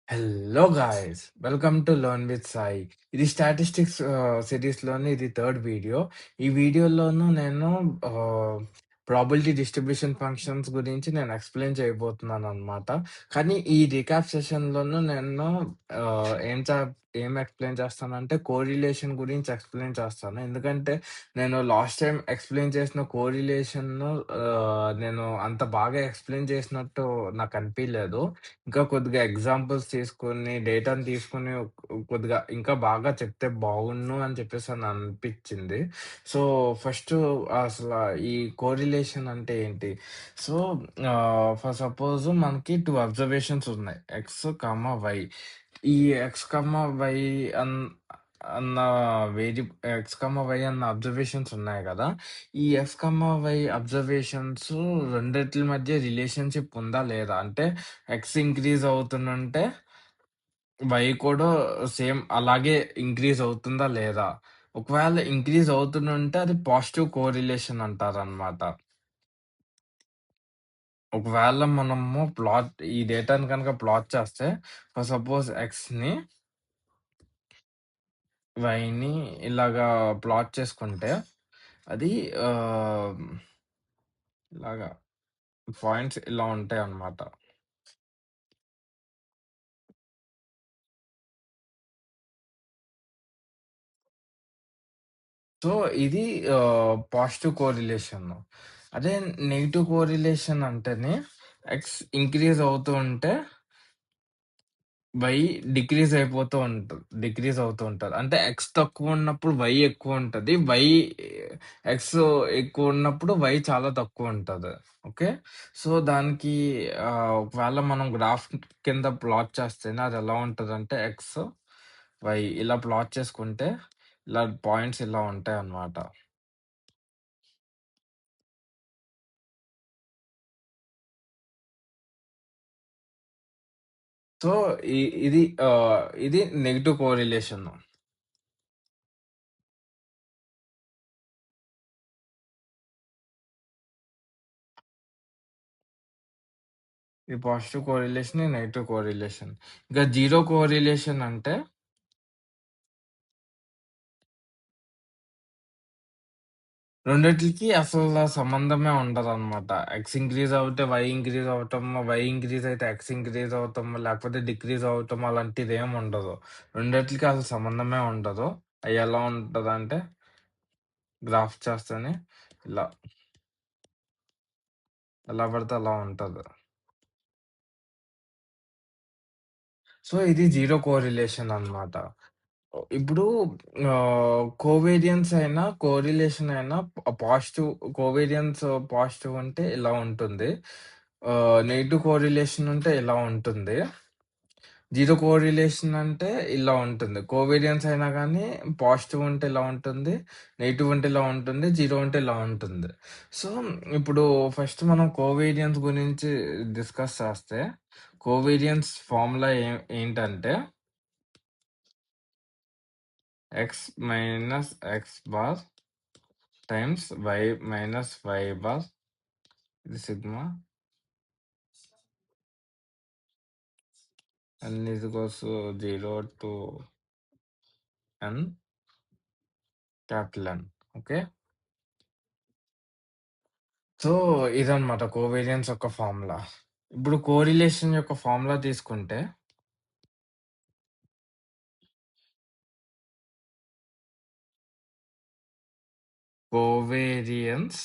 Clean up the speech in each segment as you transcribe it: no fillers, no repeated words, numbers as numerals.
Hello guys! Welcome to learn with Sai. ఇది statistics సిరీస్‌లోని ఇది third video. ఈ వీడియోలోను నేను ఆహ్, ప్రాబబిలిటీ డిస్ట్రిబ్యూషన్ ఫంక్షన్స్ గురించి నేను ఎక్స్‌ప్లెయిన్ చేయబోతున్నాననమాట. కానీ ఈ రీక్యాప్ సెషన్‌లోను నేను ఆహ్, ఏం చ ఏం ఎక్స్‌ప్లెయిన్ చేస్తానంటే కోరిలేషన్ గురించి ఎక్స్‌ప్లెయిన్ చేస్తాను. ఎందుకంటే నేను లాస్ట్ టైమ్ ఎక్స్‌ప్లెయిన్ చేసిన కోరిలేషన్‌ను నేను అంత బాగా ఎక్స్‌ప్లెయిన్ చేసినట్టు నాకనిపియలేదు. ఇంకా కొద్దిగా ఎగ్జాంపుల్స్ తీసుకొని, డేటాను తీసుకొని కొద్దిగా ఇంకా బాగా చెప్తే బాగున్ను అని చెప్పేసని అనిపిచ్చింది. సో, ఫస్టు అసల ఈ కోరిలేషన్ అంటే ఏంటి? సో, ఫర్ సపోజ్ మనకి 2 అబ్జర్వేషన్స్ ఉన్నాయి. X, Y. ఈ ఎక్స్, వై అన్ అన్న వేరి ఎక్స్, వై అన్న అబ్జర్వేషన్స్ ఉన్నాయి గదా! ఈ ఎక్స్, వై అబ్జర్వేషన్స్ రెండిట్లి మధ్య రిలేషన్‌షిప్ ఉందా? లేదా? అంటే ఎక్స్ ఇంక్రీజ్ అవుతుంటే వై కూడా సేమ్ అలాగే ఇంక్రీజ్ అవుతుందా? లేదా? ఒకవేళ ఇంక్రీజ్ అవుతుంటే అది పాజిటివ్ కోరిలేషన్ అంటారనమాట. ఒకవేళ మనము ఈ డేటాని గనక ప్లాట్ చేస్తే ఫర్ సపోజ్ ఎక్స్‌ని, వైని ఇలాగా ప్లాట్ చేసుకుంటే అది ఆహ్, ఇలాగా పాయింట్స్ ఇలా ఉంటాయన్నమాట. సో, ఇది పాజిటివ్ కోరిలేషన్. అదే నెగెటివ్ కోరిలేషన్ అంటేనే ఎక్స్ ఇంక్రీజ్ అవుతూ ఉంటే వై డిక్రీజ్ అవుతూ ఉంటది. అంటే ఎక్స్ తక్కువున్నప్పుడు వై ఎక్కువుంటది. ఎక్స్ ఎక్కువున్నప్పుడు వై చాలా తక్కువుంటది. ఓకే. సో, దానికి ఒకవేళ మనం గ్రాఫ్ కింద ప్లాట్ చేస్తేనే అదెలా ఉంటదంటే ఎక్స్, వై ఇలా ప్లాట్ చేసుకుంటే ఇలా పాయింట్స్ ఇలా ఉంటాయన్నమాట. సో, ఇ ఇది ఇది నెగెటివ్ కోరిలేషన్. ఇది పాజిటివ్ కోరిలేషన్, ఇది నెగెటివ్ కోరిలేషన్. ఇంకా జీరో కోరిలేషన్ అంటే రెండిట్లికి అసల సంబంధమే ఉండదనమాట. ఎక్స్ ఇంక్రీజ్ అవుతే వై ఇంక్రీజ్ అవ్వటం, వై ఇంక్రీజ్ అయితే ఎక్స్ ఇంక్రీజ్ అవ్వటం, లేకపోతే డిక్రీజ్ అవ్వటం అలాంటిదేమి ఉండదు. రెండిట్లికి అసలు సంబంధమే ఉండదు. అయి ఎలా ఉంటదంటే గ్రాఫ్ చేస్తేనే ఇలా ఎలా పడితే అలా ఉంటది. సో, ఇది జీరో కోరిలేషన్ అన్నమాట. ఇప్పుడు కోవేరియన్స్ అయినా, కోరిలేషన్ అయినా పాజిటివ్ కోవేరియన్స్ పాజిటివ్ ఉంటే ఇలా ఉంటుంది. నెగెటివ్ కోరిలేషన్ ఉంటే ఇలా ఉంటుంది. జీరో కోరిలేషన్ అంటే ఇలా ఉంటుంది. కోవేరియన్స్ అయినా గానీ పాజిటివ్ ఉంటే ఇలా ఉంటుంది. నెగెటివ్ ఉంటే ఇలా ఉంటుంది. జీరో ఉంటే ఇలా ఉంటుంది. సో, ఇప్పుడు ఫస్ట్ మనం కోవేరియన్స్ గురించి డిస్కస్ చేస్తే, కోవేరియన్స్ ఫార్ములా ఏంటంటే X minus X bar times Y minus Y bar ఇది sigma n is equals to 0 to n capital N. Okay. So, ఇదన్నమాట కోవేరియన్స్ యొక్క ఫార్ములా. ఇప్పుడు కోరిలేషన్ యొక్క ఫార్ములా తీసుకుంటే covariance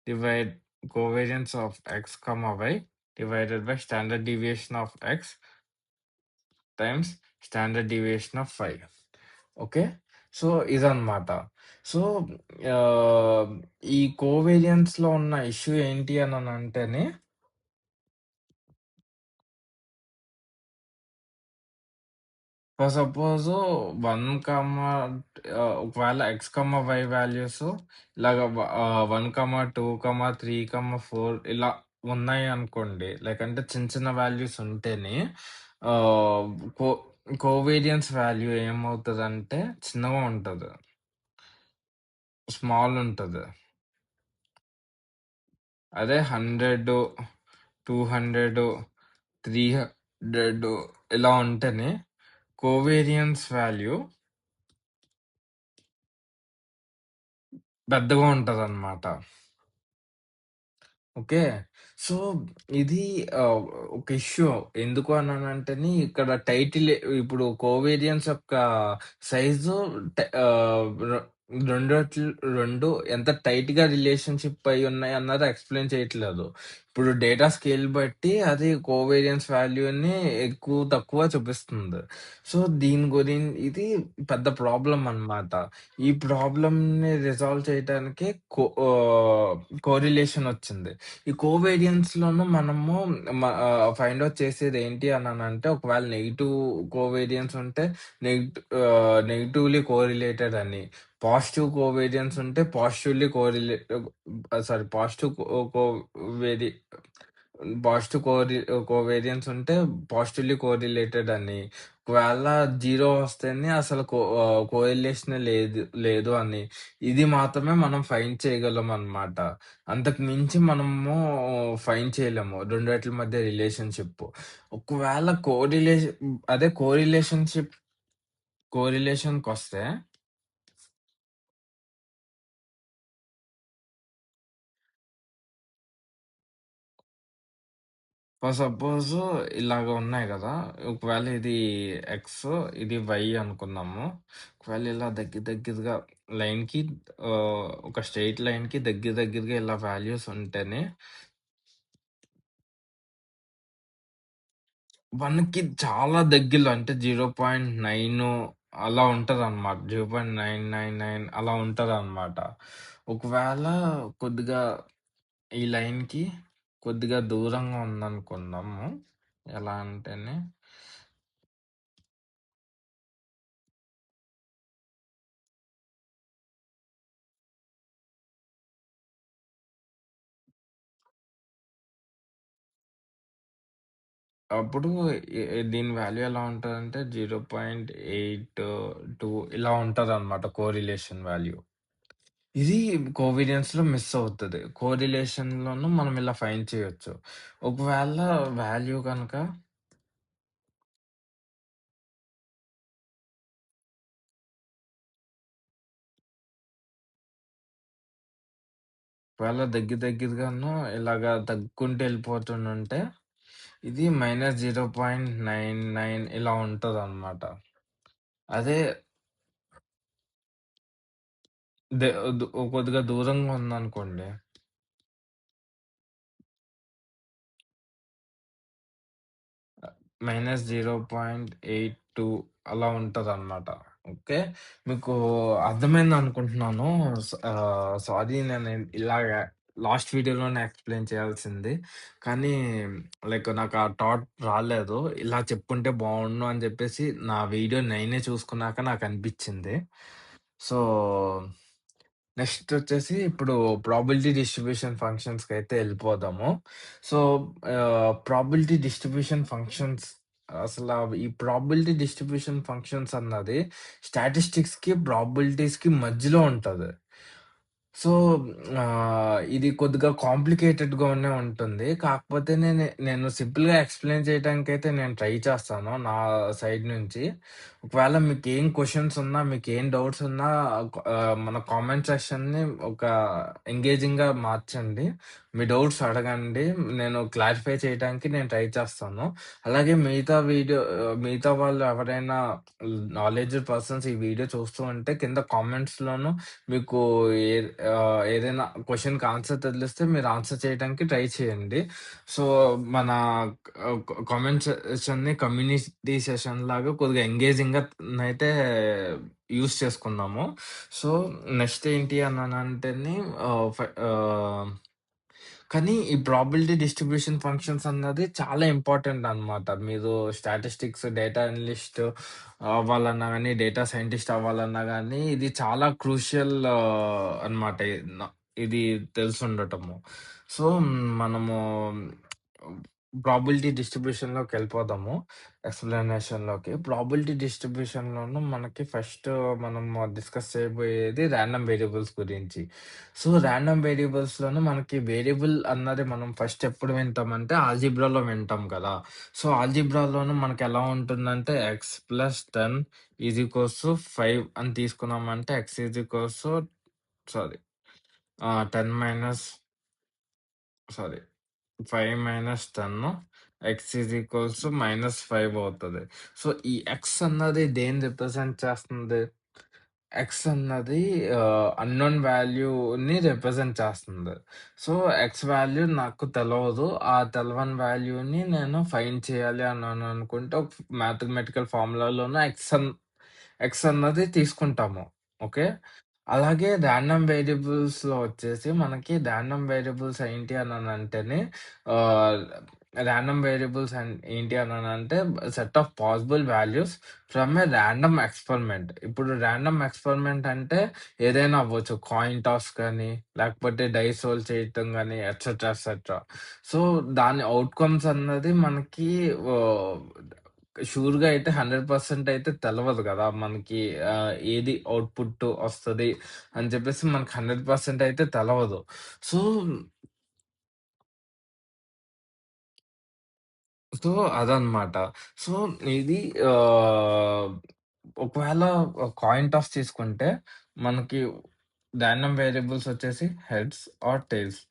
divide covariance of x, y divided by standard deviation of x times standard deviation of y. Okay. So, ఇదన్నమాట. So, ah, ఈ కోవేరియన్స్‌లో ఉన్న issue ఏంటి అననంటేనే for suppose 1, ఒకవేళ x, y వాల్యూస్ ఇలాగ 1, 2, 3, 4 ఇలా ఉన్నాయనుకోండి. లైక్ అంటే చిన్న చిన్న వాల్యూస్ ఉంటేనే ఆహ్, కో కోవేరియన్స్ వాల్యూ ఏమవుతదంటే చిన్నగా ఉంటది. స్మాల్ ఉంటది. అదే 100, 200 300 ఇలా ఉంటేనే కోవేరియన్స్ వాల్యూ పెద్దగా ఉంటదనమాట. ఓకే. సో, ఇది ఒక ఇష్యూ. ఎందుకు అన్నానంటేని ఇక్కడ టైటిల్ ఇప్పుడు కోవేరియన్స్ యొక్క సైజు ట ఆహ్, రొ రెండోట్ల్ 2 ఎంత టైట్‌గా రిలేషన్‌షిప్ అయ్యున్నాయన్నది ఎక్స్‌ప్లెయిన్ చేయట్లేదు. ఇప్పుడు డేటా స్కేల్ బట్టి అది కోవేరియన్స్ వాల్యూని ఎక్కువ, తక్కువ చూపిస్తుంది. సో, దీని ఇది పెద్ద ప్రాబ్లమ్ అన్నమాట. ఈ ప్రాబ్లమ్‌ని రిజాల్వ్ చేయటానికే కోరిలేషన్ వచ్చింది. ఈ కోవేరియన్స్‌లోనూ మనము ఫైండ్ ఔట్ చేసేదేంటి అననంటే, ఒకవేళ నెగెటివ్ కోవేరియన్స్ ఉంటే నెగెటివ్‌లీ కోరిలేటెడ్ అని. పాజిటివ్ కోవేరియన్స్ ఉంటే పాజిటివ్‌లీ సారీ పాజిటివ్ కోవేరి పాజిటివ్ కోవేరియన్స్ ఉంటే పాజిటివ్‌లీ కోరిలేటెడ్ అని. ఒకవేళ 0 వస్తేనే అసలు కోరిలేషనే లేదు అని. ఇది మాత్రమే మనం ఫైండ్ చేయగలమనమాట. అంతకు మించి మనము ఫైండ్ చేయలేము. రెండిట్ల మధ్య రిలేషన్‌షిప్. ఒకవేళ కోరిలేషన్‌కొస్తే ఫర్ సపోజ్ ఇలాగ ఉన్నాయి గదా! ఒకవేళ ఇది ఎక్స్, ఇది వై అనుకుందాము. ఒకవేళ ఇలా దగ్గరగా లైన్‌కి ఒక స్ట్రెయిట్ లైన్‌కి దగ్గరగా ఇలా వాల్యూస్ ఉంటేనే 1కి చాలా దగ్గరలో అంటే 0.9 అలా ఉంటదనమాట. 0.999 అలా ఉంటదనమాట. ఒకవేళ కొద్దిగా ఈ లైన్‌కి కొద్దిగా దూరంగా ఉందనుకుందాము. ఎలా అంటేనే అప్పుడు దీని వాల్యూ ఎలా ఉంటదంటే 0.82 ఇలా ఉంటదనమాట కోరిలేషన్ వాల్యూ. ఇది కోవేరియన్స్‌లో మిస్ అవుతది. కోరిలేషన్‌లోను మనం ఇలా ఫైండ్ చేయొచ్చు. ఒకవేళ వాల్యూ గనక ఒకవేళ దగ్గరగాను ఇలాగా తగ్గుకుంటూ ఎళ్ళిపోతుండుంటే ఇది -0.99 ఇలా ఉంటదనమాట. అదే దె దు కొద్దిగా దూరంగా ఉందనుకోండి -0.82 అలా ఉంటదనమాట. ఓకే. మీకు అర్థమైందనుకుంటున్నాను. సారీ నేను ఇలాగ లాస్ట్ వీడియోలోనే ఎక్స్‌ప్లెయిన్ చేయాల్సింది. కానీ నాకు ఆ థాట్ రాలేదు. ఇలా చెప్పుంటే బావుండును అని జెప్పేసి నా వీడియో నేనే చూసుకున్నాక నాకనిపిచ్చింది. సో నెక్స్టొచ్చేసి ఇప్పుడు ప్రాబబిలిటీ డిస్ట్రిబ్యూషన్ ఫంక్షన్స్‌కైతే ఎళ్ళిపోదాము. సో, ప్రాబబిలిటీ డిస్ట్రిబ్యూషన్ ఫంక్షన్స్ ఈ ప్రాబబిలిటీ డిస్ట్రిబ్యూషన్ ఫంక్షన్స్ అన్నది స్టాటిస్టిక్స్‌కి, ప్రాబబిలిటీస్‌కి మధ్యలో ఉంటది. సో, ఇది కొద్దిగా కాంప్లికేటెడ్‌గానే ఉంటుంది. కాకపోతే నేను సింపుల్‌గా ఎక్స్‌ప్లెయిన్ చేయడానికైతే నేను ట్రై చేస్తాను నా సైడ్ నుంచి. ఒకవేళ మీకేం క్వెషన్స్ ఉన్నా, మీకేం డౌట్స్ ఉన్నా మన కామెంట్ సెక్షన్‌ని ఒక ఎంగేజింగ్‌గా మార్చండి. మీ డౌట్స్ అడగండి. నేను క్లారిఫై చేయడానికి నేను ట్రై చేస్తాను. అలాగే మిగతా వాళ్ళు ఎవరైనా నాలెడ్జ్డ్ పర్సన్స్ ఈ వీడియో చూస్తూ ఉంటే కింద కామెంట్స్‌లోను మీకు ఏ ఏదైనా క్వెషన్‌కి ఆన్సర్ తెలిస్తే మీరు ఆన్సర్ చేయడానికి ట్రై చేయండి. సో, మన కామెంట్ సెషన్‌ని కమ్యూనిటీ సెషన్ లాగా కొద్దిగా ఎంగేజింగ్‌గా నైతే యూజ్ చేసుకుందాము. సో, నెక్స్ట్ ఏంటి అనంటేని కానీ ఈ ప్రాబబిలిటీ డిస్ట్రిబ్యూషన్ ఫంక్షన్స్ అన్నది చాలా ఇంపార్టెంట్ అన్నమాట. మీరు స్టాటిస్టిక్స్, డేటా అనలిస్ట్ అవ్వాలన్నా గాని, డేటా సైంటిస్ట్ అవ్వాలన్నా గాని, ఇది చాలా క్రూషియల్ అన్నమాట. ఇది తెలిసుండటము. సో, మనము ప్రాబబిలిటీ డిస్ట్రిబ్యూషన్‌లోకెళ్ళిపోదాము. ఎక్స్‌ప్లనేషన్‌లోకి. ప్రాబబిలిటీ డిస్ట్రిబ్యూషన్‌లోను మనకి ఫస్ట్ మనం డిస్కస్ చేయబోయేది రాండమ్ వేరియబుల్స్ గురించి. సో, రాండమ్ వేరియబుల్స్‌లోను మనకి వేరియబుల్ అన్నది మనం ఫస్ట్ ఎప్పుడు వింటామంటే ఆల్జీబ్రాలో వింటాం కదా! సో, ఆల్జీబ్రాలోను మనకెలా ఉంటుందంటే x+10 5 అని తీసుకున్నామంటే సారీ 10 మైనస్ సారీ 5 - 10 x -5 అవుతది. సో, ఈ x అన్నది దేన్ని రిప్రజెంట్ చేస్తుంది? x అన్నది అన్‌నోన్ వాల్యూని రిప్రజెంట్ చేస్తుంది. సో, x వాల్యూ నాకు తెలవదు. ఆ తెలవని వాల్యూని నేను ఫైండ్ చేయాలి అనుకుంటే ఒక మ్యాథమెటికల్ ఫార్ములాలోన x అన్నది తీసుకుంటాము. ఓకే. అలాగే రాండమ్ వేరియబుల్స్‌లో వచ్చేసి మనకి రాండమ్ వేరియబుల్స్ ఏంటి అననంటేనే ఆహ్, రాండమ్ వేరియబుల్స్ ఏంటి అననంటే set of possible values from a random experiment. ఇప్పుడు రాండమ్ ఎక్స్‌పెరిమెంట్ అంటే ఏదైనా అవ్వచ్చు. కాయిన్ టాస్ కానీ, లేకపోతే డైస్ రోల్ చేయటం గానీ ఎట్సెట్రా, ఎట్సెట్రా. సో, దాని ఔట్‌కమ్స్ అన్నది మనకి ఆహ్, షూర్‌గా అయితే 100% అయితే తెలవదు గదా! మనకి ఏది ఔట్‌పుట్ ఒస్తది అని చెప్పేసి మనకు 100% అయితే తెలవదు. సో, సో అదనమాట. సో, ఇది ఆహ్, ఒకవేళ కాయిన్ టాస్ తీసుకుంటే మనకి రాండమ్ వేరియబుల్స్ వచ్చేసి హెడ్స్ ఆర్ టెయిల్స్.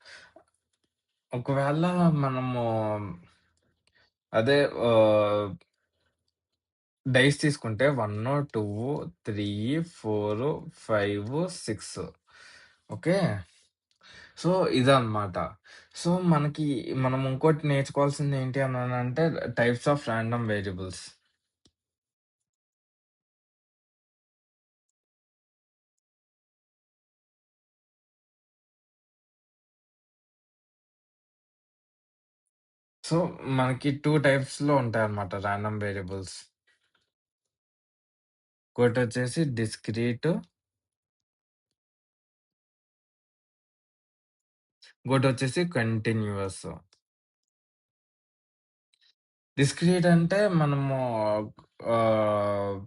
ఒకవేళ మనము అదే డైస్ తీసుకుంటే 1, 2, 3, 4, 5, 6 ఓకే. సో, ఇదనమాట. సో, మనం ఇంకోటి నేర్చుకోవాల్సింది ఏంటి అననంటే types of random variables. So, మనకి 2 టైప్స్‌లో ఉంటాయన్నమాట రాండమ్ వేరియబుల్స్. ఒకటొచ్చేసి డిస్క్రీట్, ఇంకోటొచ్చేసి కంటిన్యూయస్. డిస్క్రీట్ అంటే మనము ఆహ్,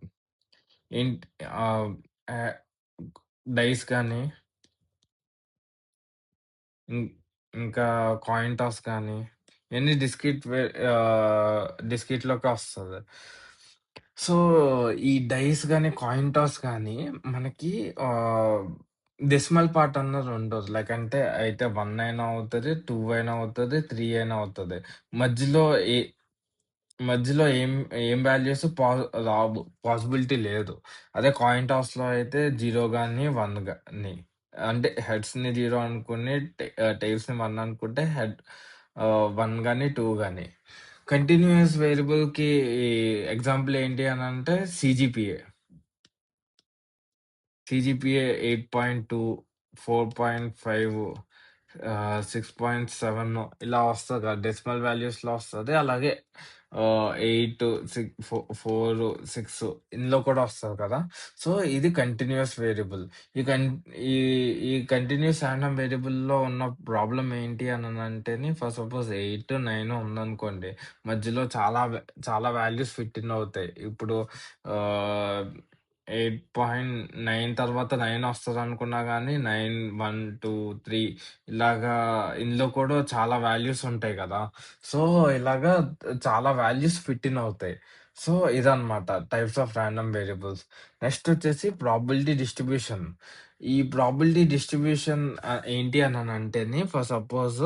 ఏంట్ ఆహ్, ఆహ్, డైస్ గాని, ఇం ఇంకా కాయిన్ టాస్ గాని, ఇయన్నీ డిస్క్రీట్‌లోకే వస్తది. సో, ఈ డైస్ గాని, కాయిన్ టాస్ గాని మనకి ఆహ్, డెసిమల్ పార్ట్ అన్నది ఉండదు. లైక్ అంటే అయితే 1 అయినా అవుతది, 2 అయినా అవుతది, 3 అయినా అవుతది. మధ్యలో ఏ మధ్యలో ఏం వాల్యూస్ రావు. పాసిబిలిటీ లేదు. అదే కాయిన్ టాస్‌లో అయితే 0 గాని, 1 గాని అంటే హెడ్స్‌ని 0 అనుకుని టెయిల్స్‌ని 1 అనుకుంటే 1 గాని, 2 గాని. కంటిన్యూయస్ వేరియబుల్‌కి ఎగ్జాంపుల్ ఏంటి అనంటే సీజీపీఏ. సీజీపీఏ 8.2, 4.5 6.7 ఇలా వస్తది కదా! డెసిమల్ వాల్యూస్‌లో వస్తది. అలాగే 8, 4, 6 ఇందులో కూడా వస్తది కదా! సో, ఇది కంటిన్యూయస్ వేరియబుల్. ఈ కన్ ఈ ఈ కంటిన్యూయస్ రాండమ్ వేరియబుల్‌లో ఉన్న ప్రాబ్లమ్ ఏంటి అననంటేని ఫర్ సపోజ్ 8, 9 ఉందనుకోండి. మధ్యలో చాలా వాల్యూస్ ఫిట్ ఇన్ అవుతాయి. ఇప్పుడు ఆహ్ 8.9 తర్వాత 9 వస్తదనుకున్నా గానీ 9, 1, 2, 3 ఇలాగా ఇందులో కూడా చాలా వాల్యూస్ ఉంటాయి గదా! సో, ఇలాగా చాలా వాల్యూస్ ఫిట్ ఇన్ అవుతాయి. సో, ఇదనమాట types of random variables. Next వచ్చేసి ప్రాబబిలిటీ డిస్ట్రిబ్యూషన్. ఈ ప్రాబబిలిటీ డిస్ట్రిబ్యూషన్ ఏంటి అననంటేని ఫర్ సపోజ్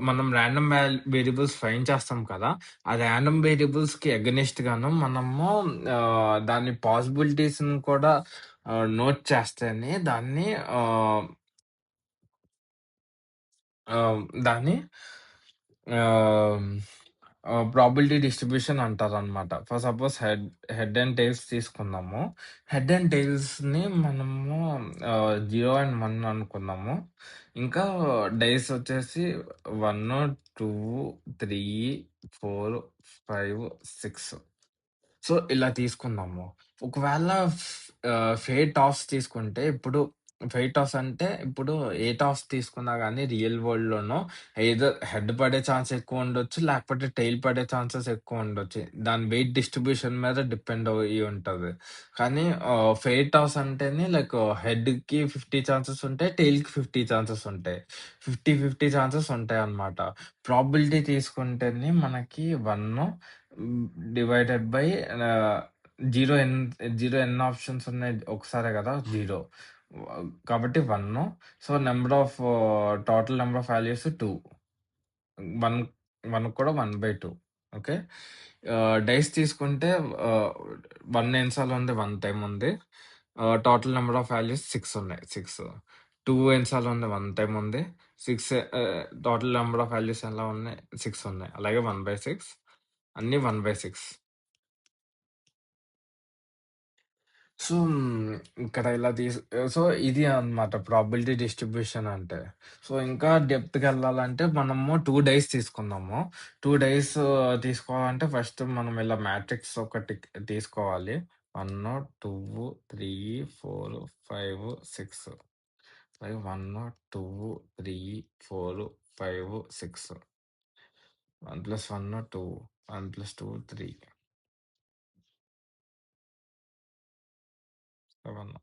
మనం రాండమ్ వేరియబుల్స్ ఫైండ్ చేస్తాం కదా! ఆ రాండమ్ వేరియబుల్స్‌కి ఎగనెస్ట్ గాను మనము దాని పాసిబిలిటీస్‌ని కూడా నోట్ చేస్తేనే ఆహ్, దాన్ని ఆహ్, ప్రాబబిలిటీ డిస్ట్రిబ్యూషన్ అంటారనమాట. For suppose head and tales తీసుకుందాము. హెడ్ అండ్ టెయిల్స్‌ని మనము 0 అండ్ 1 అనుకున్నాము. ఇంకా డేస్ వచ్చేసి 1, 2, 3, 4, 5, 6 సో, ఇలా తీసుకుందాము. ఒకవేళ ఫేర్ టాస్ తీసుకుంటే ఇప్పుడు ఫెయిర్ టాస్ అంటే ఇప్పుడు ఏ టాస్ తీసుకున్నా గానీ రియల్ వరల్డ్‌లోనో ఎయిదర్ హెడ్ పడే ఛాన్స్ ఎక్కువుండొచ్చు, లేకపోతే టెయిల్ పడే ఛాన్సెస్ ఎక్కువుండొచ్చు. దాని వెయిట్ డిస్ట్రిబ్యూషన్ మీద డిపెండ్ అయ్యి ఉంటది. కానీ ఫెయిర్ టాస్ అంటేనే లైక్ హెడ్‌కి 50 ఛాన్సెస్ ఉంటాయి. టెయిల్‌కి 50 ఛాన్సెస్ ఉంటాయి. 50, 50 ఛాన్సెస్ ఉంటాయన్నమాట. ప్రాబబిలిటీ తీసుకుంటేనే మనకి 1 డివైడెడ్ బై ఆహ్, 0 ఎన్ 0 ఎన్ని ఆప్షన్స్ ఉన్నాయి ఒకసారే కదా! 0. కాబట్టి 1. So, total number of values 2. 1 1 కూడా 1/2. ఓకే. డైస్ తీసుకుంటే ఆహ్, 1 ఎన్ని సార్లు ఉంది? 1 టైమ్ ఉంది. టోటల్ నంబర్ ఆఫ్ వాల్యూస్ 6 ఉన్నాయి. 6. 2 ఎన్ని సార్లు ఉంది? 1 టైమ్ ఉంది. 6 టోటల్ నంబర్ ఆఫ్ వాల్యూస్ ఎలా ఉన్నాయి? 6 ఉన్నాయి. అలాగే 1/6 అన్నీ 1/6. సో, ఇక్కడ ఇలా సో, ఇది అన్నమాట ప్రాబబిలిటీ డిస్ట్రిబ్యూషన్ అంటే. సో, ఇంకా డెప్త్‌కెళ్ళాలంటే మనము 2 డైస్ తీసుకుందాము. 2 డైస్ తీసుకోవాలంటే ఫస్ట్ మనం ఇలా మ్యాట్రిక్స్ ఒకటి తీసుకోవాలి. 1, 2, 3, 4, 5, 6. 1, 2, 3, 4, 5, 6. 1 + 1, 2. 1 + 2, 3. 7.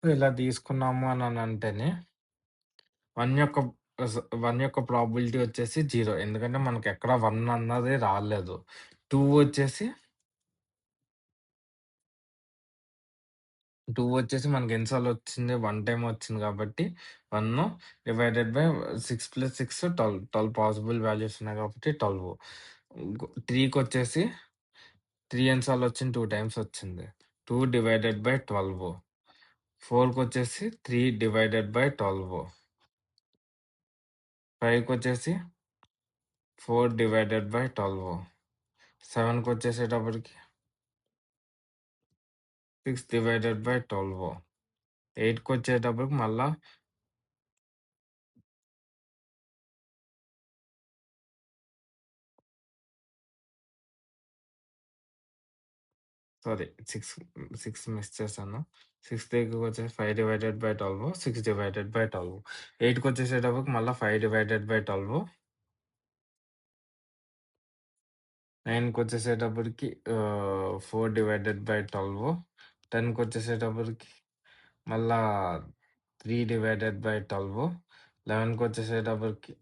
ఇలా తీసుకున్నాము అనంటేనే 1 యొక్క 1 యొక్క ప్రాబబిలిటీ వచ్చేసి 0. ఎందుకంటే మనకెక్కడ 1 అన్నది రాలేదు. 2 వచ్చేసి 2 వచ్చేసి మనకి ఎన్ని సార్లొచ్చింది? 1 టైమ్ వచ్చింది కాబట్టి 1 డివైడెడ్ బై 6 + 6 12. 12 పాసిబుల్ వాల్యూస్ ఉన్నాయి కాబట్టి 12. 3కొచ్చేసి 3 ఎన్ని సార్లొచ్చింది? 2 టైమ్స్ వచ్చింది. 2 divided by 12. 4కొచ్చేసి 3 divided by 12. 5కొచ్చేసి 4 divided by 12. 7కొచ్చేసేటప్పటికి 6 divided by 12. 8కొచ్చేటప్పటికి మళ్ళా సారీ 6 మిస్ చేశాను. 6 దగ్గరకొచ్చేసి 5 డివైడెడ్ బై 12, 6 డివైడెడ్ బై 12. 8కొచ్చేసేటప్పటికి మళ్ళా 5 డివైడెడ్ బై 12. 9కొచ్చేసేటప్పటికి 4 divided by 12. 10కొచ్చేసేటప్పటికి మళ్ళా 3 divided by 12. 11కొచ్చేసేటప్పటికి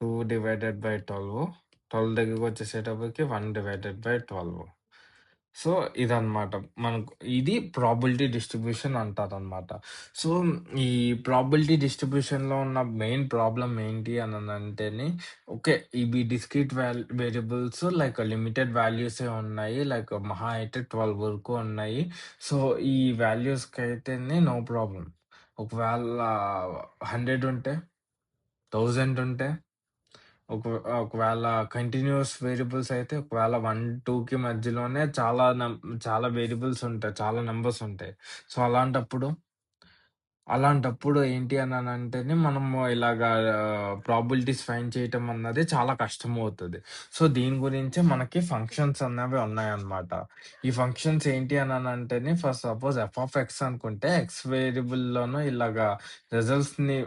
2 divided by 12. 12 దగ్గరకొచ్చేసేటప్పటికి 1 divided by 12. So, ఇదనమాట. మనకు ఇది ప్రాబబిలిటీ డిస్ట్రిబ్యూషన్ అంటారనమాట. సో, ఈ ప్రాబబిలిటీ డిస్ట్రిబ్యూషన్‌లో ఉన్న మెయిన్ ప్రాబ్లమ్ ఏంటి అననంటేనే ఓకే. ఇవి డిస్క్రీట్ వేరియబుల్స్ లైక్ లిమిటెడ్ వాల్యూసే ఉన్నాయి. లైక్ మహా అయితే 12 వరకు ఉన్నాయి. సో, ఈ వాల్యూస్‌కైతేనే నో ప్రాబ్లమ్. ఒకవేళ 100 ఉంటే, 1000 ఉంటే ఒకవేళ కంటిన్యూయస్ వేరియబుల్స్ అయితే ఒకవేళ 1, 2కి మధ్యలోనే చాలా వేరియబుల్స్ ఉంటాయి. చాలా నంబర్స్ ఉంటాయి. సో, అలాంటప్పుడు ఏంటి అననంటేనే మనము ఇలాగా ప్రాబబిలిటీస్ ఫైండ్ చేయటం అన్నది చాలా కష్టమవుతది. సో, దీని గురించే మనకి ఫంక్షన్స్ అన్నవి ఉన్నాయన్నమాట. ఈ ఫంక్షన్స్ ఏంటి అననంటేనే ఫర్ సపోజ్ ఎఫ్(x) అనుకుంటే ఎక్స్ వేరియబుల్‌లోనూ ఇలాగా రిజల్ట్స్‌ని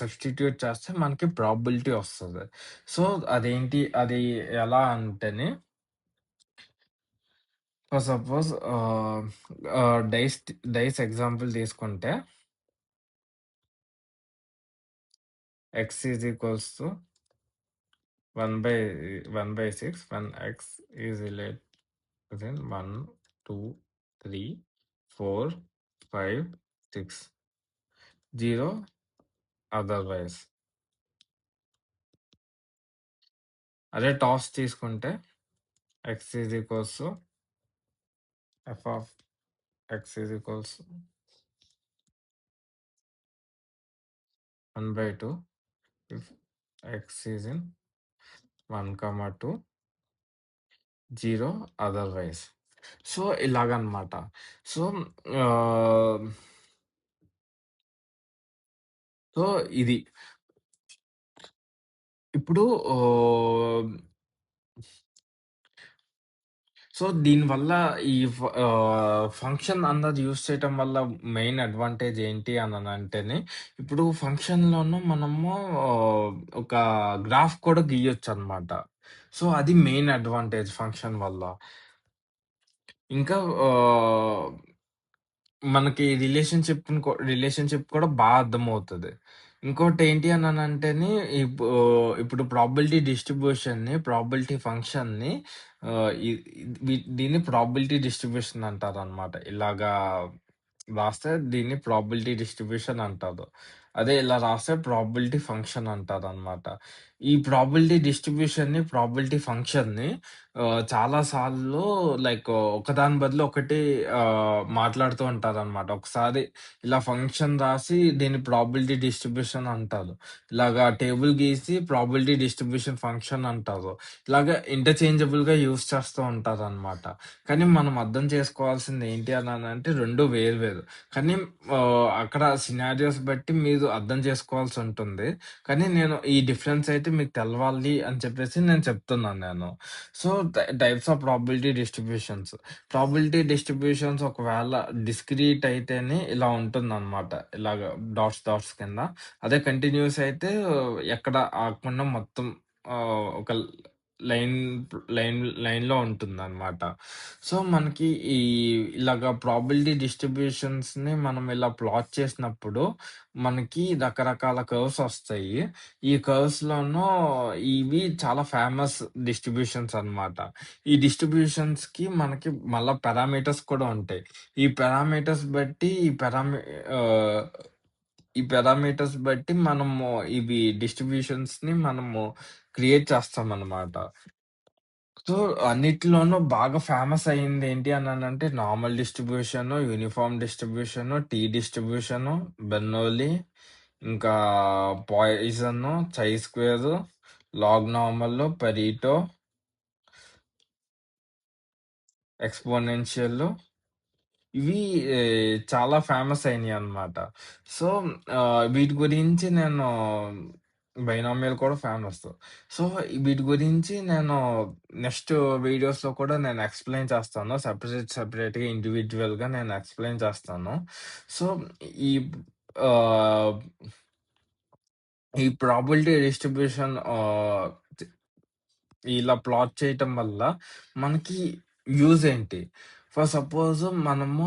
సబ్స్టిట్యూట్ చేస్తే మనకి ప్రాబబిలిటీ వస్తది. సో, అది ఎలా అంటేనే ఫర్ సపోజ్ డైస్ ఎగ్జాంపుల్ తీసుకుంటే x is equals to 1/6 when x is less than 1, 2, 3, 4, 5, 6. 0 otherwise. అదే టాస్ తీసుకుంటే x is equals to f of x is equals 1/2 if x is in 1, 2, 0 otherwise. So, ఇలాగనమాట. So, ah, so, ఇది. ఇప్పుడు ఓహ్, so, దీనివల్ల ఈ function అన్నది use చేయటం వల్ల మెయిన్ అడ్వాంటేజ్ ఏంటి అననంటేనే, ఇప్పుడు ఫంక్షన్‌లోను మనము ఆహ్, ఒక గ్రాఫ్ కూడా గీయొచ్చనమాట. సో, అది మెయిన్ అడ్వాంటేజ్ ఫంక్షన్ వల్ల. ఇంకా మనకి రిలేషన్‌షిప్ కూడా అర్థమవుతది. ఇంకోటేంటి అననంటేనే ఇప్పుడు ప్రాబబిలిటీ ఫంక్షన్‌ని ఆహ్, ఇ దీన్ని ప్రాబబిలిటీ డిస్ట్రిబ్యూషన్ అంటారనమాట. ఇలాగా రాస్తే దీన్ని ప్రాబబిలిటీ డిస్ట్రిబ్యూషన్ అంటారు. అదే ఇలా రాస్తే ప్రాబబిలిటీ ఫంక్షన్ అంటారనమాట. ఈ ప్రాబబిలిటీ ఫంక్షన్‌ని చాలా సార్లు లైక్ ఒకదాని బదులు ఒకటి మాట్లాడుతూ ఉంటారనమాట. ఒకసారి ఇలా ఫంక్షన్ రాసి దీన్ని ప్రాబబిలిటీ డిస్ట్రిబ్యూషన్ అంటారు. ఇలాగా టేబుల్ గీసి ప్రాబబిలిటీ డిస్ట్రిబ్యూషన్ ఫంక్షన్ అంటారు. ఇలాగ ఇంటర్చేంజబుల్‌గా యూజ్ చేస్తూ ఉంటారనమాట. కానీ మనం అర్థం చేసుకోవాల్సింది ఏంటి అననంటే 2 వేరు. కానీ అక్కడ సినారియోస్ బట్టి మీరు అర్థం చేసుకోవాల్సుంటుంది. కానీ నేను ఈ డిఫరెన్స్ అయితే మీకు తెలవాలి అని చెప్పేసి నేను చెప్తున్నాను నేను. So, types of probability distributions. Probability distributions ఒకవేళ డిస్క్రీట్ అయితేనే ఇలా ఉంటుందనమాట. ఇలాగ డాట్స్ కింద. అదే కంటిన్యూయస్ అయితే ఎక్కడ ఆగకుండా మొత్తం ఒక లైన్ లైన్‌లో ఉంటుందనమాట. సో, మనకి ఇలాగ ప్రాబబిలిటీ డిస్ట్రిబ్యూషన్స్‌ని మనం ఇలా ప్లాట్ చేసినప్పుడు మనకి రకరకాల కర్వ్స్ ఒస్తాయి. ఈ కర్వ్స్‌లోనూ ఇవి చాలా ఫేమస్ డిస్ట్రిబ్యూషన్స్ అన్నమాట. ఈ డిస్ట్రిబ్యూషన్స్‌కి మనకి మళ్ళా పారామీటర్స్ కూడా ఉంటాయి. ఈ పారామీటర్స్ బట్టి ఆహ్, ఈ పారామీటర్స్ బట్టి మనము ఇవి డిస్ట్రిబ్యూషన్స్‌ని మనము క్రియేట్ చేస్తామన్నమాట. సో, అన్నిటిలోనూ బాగా ఫేమస్ అయిందేంటి అననంటే normal distribution, uniform distribution, T distribution, Bernoulli, ఇంకా Poisson, chi square, log normal, Pareto, exponential ఇవి చాలా ఫేమస్ అయినియన్నమాట. సో, వీటి గురించి నేను బైనామియల్ కూడా ఫేమస్. సో, వీటి గురించి నేను నెక్స్ట్ వీడియోస్‌లో కూడా నేను ఎక్స్‌ప్లెయిన్ చేస్తాను. సెపరేట్‌గా ఇండివిడ్యుయల్‌గా నేను ఎక్స్‌ప్లెయిన్ చేస్తాను. సో, ఈ ఆహ్, ఈ ప్రాబబిలిటీ డిస్ట్రిబ్యూషన్ ఇలా ప్లాట్ చేయటం వల్ల మనకి యూజ్ ఏంటి? సపోజ్ మనము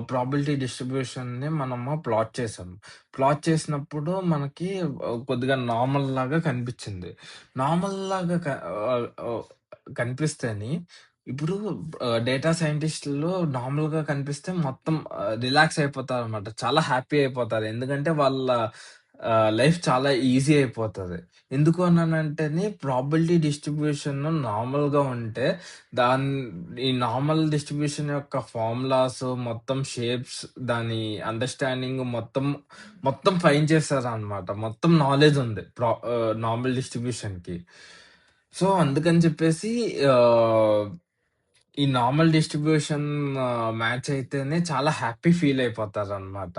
ప్రాబబిలిటీ డిస్ట్రిబ్యూషన్‌ని మనము ప్లాట్ చేసాం. ప్లాట్ చేసినప్పుడు మనకి కొద్దిగా నార్మల్ లాగా కనిపిచ్చింది. నార్మల్ లాగా కనిపిస్తేని ఇప్పుడు డేటా సైంటిస్ట్‌లు నార్మల్‌గా కనిపిస్తే మొత్తం రిలాక్స్ అయిపోతారనమాట. చాలా హ్యాపీ అయిపోతారు. ఎందుకంటే వాళ్ళ లైఫ్ చాలా ఈజీ అయిపోతది. ఎందుకు అన్నానంటేనే ప్రాబబిలిటీ డిస్ట్రిబ్యూషన్ నార్మల్‌గా ఉంటే దాన్ ఈ నార్మల్ డిస్ట్రిబ్యూషన్ యొక్క ఫార్ములాస్, మొత్తం షేప్స్, దాని అండర్‌స్టాండింగ్ మొత్తం ఫైండ్ చేశారనమాట. మొత్తం నాలెడ్జ్ ఉంది. నార్మల్ డిస్ట్రిబ్యూషన్‌కి. సో, అందుకని చెప్పేసి ఆహ్, ఈ నార్మల్ డిస్ట్రిబ్యూషన్ మ్యాచ్ అయితేనే చాలా హ్యాపీ ఫీల్ అయిపోతారనమాట.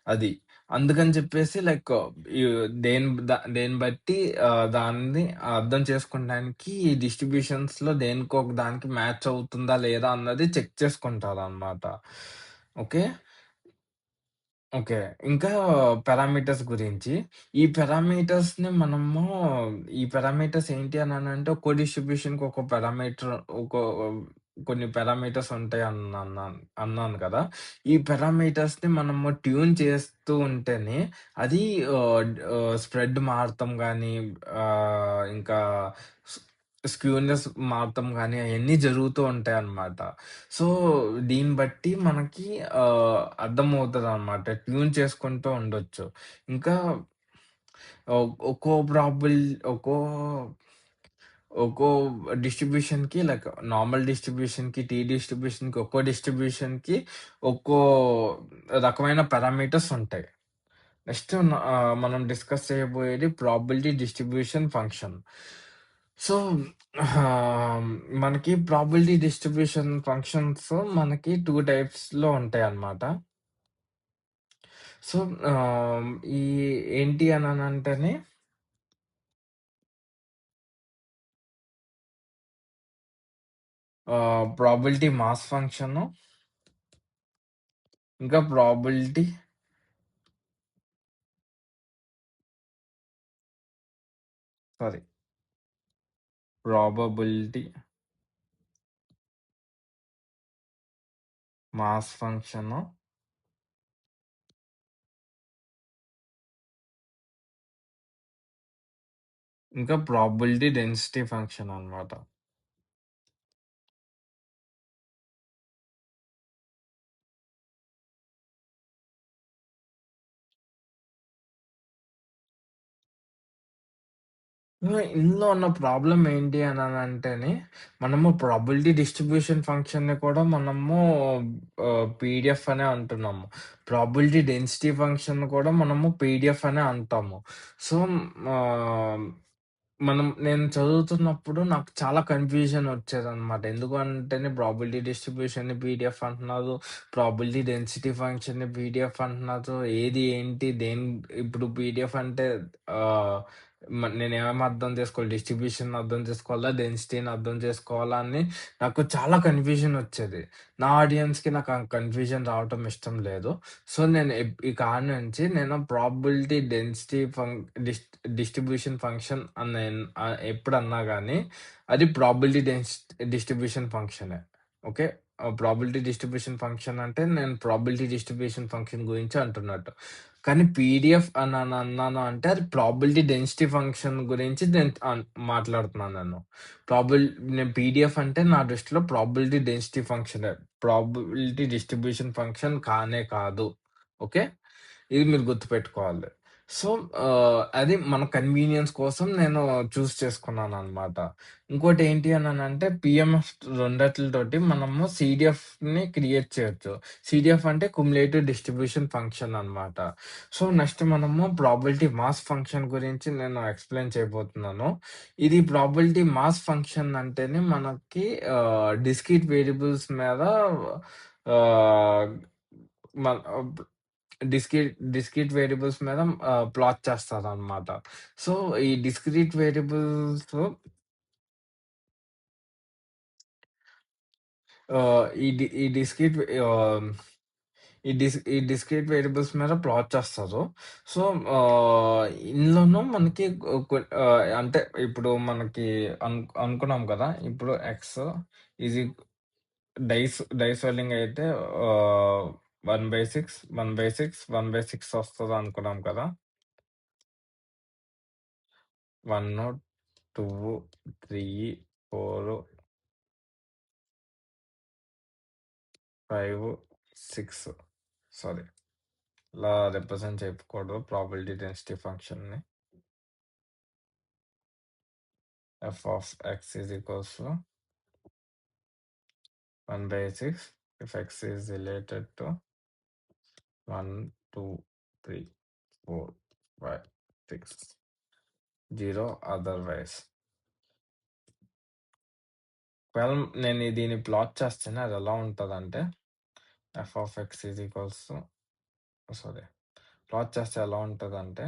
అది. అందుకని చెప్పేసి లైక్ యు దేన్ని బట్టి దాన్ని అర్థం చేసుకోవడానికి ఈ డిస్ట్రిబ్యూషన్స్‌లో దేనికో ఒక దానికి మ్యాచ్ అవుతుందా లేదా అన్నది చెక్ చేసుకుంటారనమాట. ఓకే. ఓకే. ఇంకా పారామీటర్స్ గురించి. ఈ ఈ పారామీటర్స్ ఏంటి అననంటే ఒక్కో డిస్ట్రిబ్యూషన్‌కి ఒక్కో పారామీటర్ కొన్ని పారామీటర్స్ ఉంటాయి అన్నాను కదా! ఈ పారామీటర్స్‌ని మనము ట్యూన్ చేస్తూ ఉంటేనే అది స్ప్రెడ్ మారతం గాని ఇంకా స్క్యూనెస్ మారటం గానీ అయన్నీ జరుగుతూ ఉంటాయన్నమాట. సో, దీన్ని బట్టి మనకి అర్థమవుతదనమాట. ట్యూన్ చేసుకుంటూ ఉండొచ్చు. ఇంకా ఒక్కో ప్రాబుల్ ఒక్కో ఒక్కో డిస్ట్రిబ్యూషన్‌కి లైక్ నార్మల్ డిస్ట్రిబ్యూషన్‌కి, డిస్ట్రిబ్యూషన్‌కి ఒక్కో రకమైన పారామీటర్స్ ఉంటాయి. నెక్స్ట్ మనం డిస్కస్ చేయబోయేది ప్రాబబిలిటీ డిస్ట్రిబ్యూషన్ ఫంక్షన్. సో, మనకి ప్రాబబిలిటీ డిస్ట్రిబ్యూషన్ ఫంక్షన్స్ మనకి 2 టైప్స్‌లో ఉంటాయన్నమాట. సో, ఆహ్, ఈ ఏంటి అననంటేనే ప్రాబబిలిటీ మాస్ ఫంక్షను, ఇంకా సారీ ప్రాబబిలిటీ మాస్ ఫంక్షను, ఇంకా ప్రాబబిలిటీ డెన్సిటీ ఫంక్షన్ అన్నమాట. ఇందులో ఉన్న ప్రాబ్లమ్ ఏంటి అననంటేనే, మనము ప్రాబబిలిటీ డిస్ట్రిబ్యూషన్ ఫంక్షన్‌ని కూడా మనము పీడీఎఫ్ అనే అంటున్నాము. ప్రాబబిలిటీ డెన్సిటీ ఫంక్షన్ కూడా మనము పీడీఎఫ్ అనే అంటాము. సో, ఆహ్, నేను చదువుతున్నప్పుడు నాకు చాలా కన్‌ఫ్యూజన్ వచ్చేదనమాట. ఎందుకు అంటేనే ప్రాబబిలిటీ డిస్ట్రిబ్యూషన్‌ని పీడీఎఫ్ అంటున్నారు. ప్రాబబిలిటీ డెన్సిటీ ఫంక్షన్‌ని పీడీఎఫ్ అంటున్నారు. ఏది ఏంటి? ఇప్పుడు పీడీఎఫ్ అంటే ఆహ్ నేనేం అర్థం చేసుకోవాలి? డిస్ట్రిబ్యూషన్‌ని అర్థం చేసుకోవాలా? డెన్సిటీని అర్థం చేసుకోవాలా? అని నాకు చాలా కన్‌ఫ్యూజనొచ్చేది. నా ఆడియన్స్‌కి నాకు ఆ కన్‌ఫ్యూజన్ రావటం ఇష్టం లేదు. సో, నేను ఈ కాడి నుంచి నేను ప్రాబబిలిటీ డెన్సిటీ డిస్ట్రిబ్యూషన్ ఫంక్షన్ అని ఎప్పుడన్నా గాని అది ప్రాబబిలిటీ డిస్ట్రిబ్యూషన్ ఫంక్షనే. ఓకే. ప్రాబబిలిటీ డిస్ట్రిబ్యూషన్ ఫంక్షన్ అంటే నేను ప్రాబబిలిటీ డిస్ట్రిబ్యూషన్ ఫంక్షన్ గురించి అంటున్నట్టు. కానీ పీడీఎఫ్ అన్నాను అంటే అది ప్రాబబిలిటీ డెన్సిటీ ఫంక్షన్ గురించి నేను మాట్లాడుతున్నాను నేను. ప్రాబబిల్ నేను పీడీఎఫ్ అంటే నా దృష్టిలో ప్రాబబిలిటీ డెన్సిటీ ఫంక్షనే. ప్రాబబిలిటీ డిస్ట్రిబ్యూషన్ ఫంక్షన్ కానే కాదు. ఓకే. ఇది మీరు గుర్తుపెట్టుకోవాలి. సో, అది మన కన్వీనియన్స్ కోసం నేను చేసుకున్నాననమాట. ఇంకోటేంటి అననంటే పీఎంఎఫ్ రెండిట్లితోటి మనము సీడీఎఫ్‌ని క్రియేట్ చేయొచ్చు. సీడీఎఫ్ అంటే క్యుములేటివ్ డిస్ట్రిబ్యూషన్ ఫంక్షన్ అన్నమాట. సో, నెక్స్ట్ మనము ప్రాబబిలిటీ మాస్ ఫంక్షన్ గురించి నేను ఎక్స్‌ప్లెయిన్ చేయబోతున్నాను. ఇది ప్రాబబిలిటీ మాస్ ఫంక్షన్ అంటేనే మనకి డిస్క్రీట్ వేరియబుల్స్ మీద ఆహ్, మన డిస్క్రీట్ వేరియబుల్స్ మీద ప్లాట్ చేస్తారనమాట. సో, ఈ డిస్క్రీట్ వేరియబుల్స్ ఆహ్, ఈ డి ఈ డిస్క్రీట్ ఆహ్, ఈ డిస్క్రీట్ వేరియబుల్స్ మీద ప్లాట్ చేస్తారు. సో, ఇందులోనూ మనకి అంటే ఇప్పుడు మనకి అనుకున్నాం కదా! ఇప్పుడు ఎక్స్ ఈజ్ డైస్ వెల్డింగ్ అయితే ఆహ్, 1/6, 1/6, 1/6 వస్తదనుకున్నాం కదా! 1, 2, 3, 4, 5, 6 సారీ. ఇలా రిప్రజెంట్ చేయకూడదు ప్రాబబిలిటీ డెన్సిటీ ఫంక్షన్‌ని. F of X is equals to 1/6 if X is related to 1, 2, 3, 4, 5, 6, 0 otherwise. ఒకవేళ నేను దీన్ని ప్లాట్ చేస్తేనే అదెలా ఉంటదంటే F of X is equals to sorry. Plot చేస్తే ఎలా ఉంటదంటే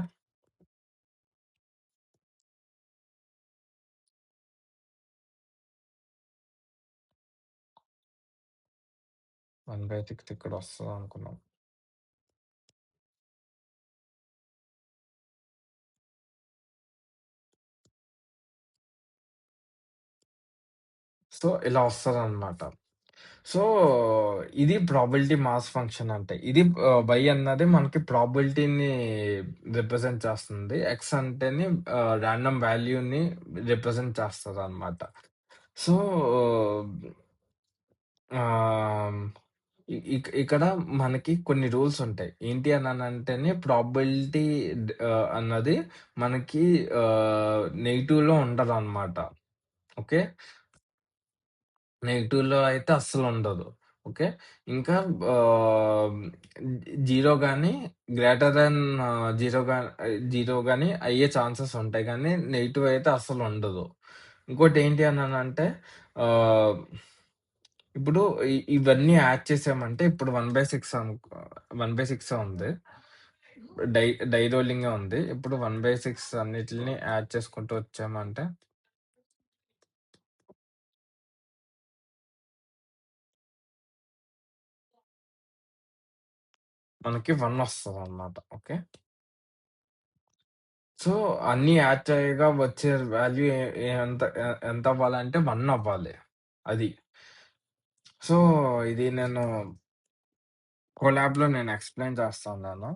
1/6 ఇక్కడ వస్తదనుకున్నాం. సో, ఇలా వస్తదనమాట. సో, ఇది ప్రాబబిలిటీ మాస్ ఫంక్షన్ అంటే. ఇది y అన్నది మనకి ప్రాబబిలిటీని రిప్రజెంట్ చేస్తుంది. x అంటేని రాండమ్ వాల్యూని రిప్రజెంట్ చేస్తదనమాట. సో, ఆహ్, ఇక్కడ మనకి కొన్ని రూల్స్ ఉంటాయి. ఏంటి అననంటేనే ప్రాబబిలిటీ అన్నది మనకి నెగెటివ్‌లో ఉండదనమాట. ఓకే. నెగెటివ్‌లో అయితే అస్సలుండదు. ఓకే. ఇంకా ఆహ్, 0 గాని గ్రేటర్ థాన్ 0 గాని అయ్యే ఛాన్సెస్ ఉంటాయి గానీ, నెగెటివ్ అయితే అస్సలుండదు. ఇంకోటేంటి అననంటే ఆహ్, ఇప్పుడు ఇవన్నీ యాడ్ చేసామంటే ఇప్పుడు 1/6 1/6 ఉంది. డై డై రోలింగే ఉంది. ఇప్పుడు 1/6 అన్నిటిలిని యాడ్ చేసుకుంటూ వచ్చామంటే మనకి 1 వస్తదనమాట. ఓకే. సో, అన్నీ యాడ్ చేయగా వచ్చే వాల్యూ ఎ ఎ ఎంత ఎంతవ్వాలంటే 1 అవ్వాలి. అది. సో, ఇది నేను కొలాబ్‌లో నేను ఎక్స్‌ప్లెయిన్ చేస్తా ఉన్నాను.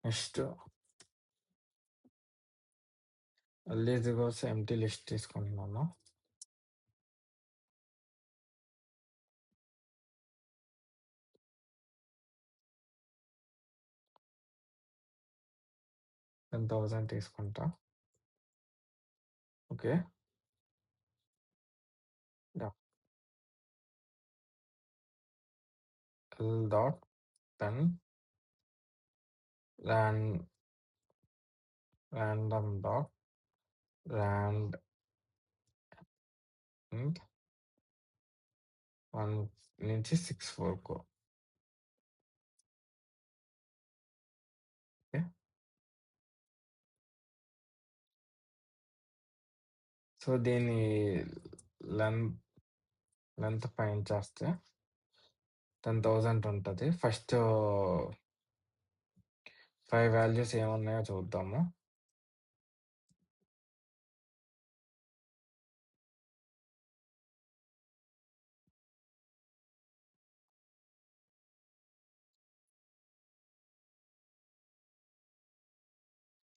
నెక్స్ట్ ఎల్ఈజీ కోసం ఎంప్టీ లిస్ట్ తీసుకుంటున్నాను. $10,000 తీసుకుంటా. ఓకే. యాహ్! ఎల్ డాట్ 10 రాన్ రాండమ్ డాట్ రాండ్ ఇంట్ 1 నుంచి 6 వరకు. ఓకే. సో, దీని లెన్ లెంత్ పెంచేస్తే 10,000 ఉంటది. ఫస్ట్ 5 వాల్యూస్ ఏమున్నాయో చూద్దాము.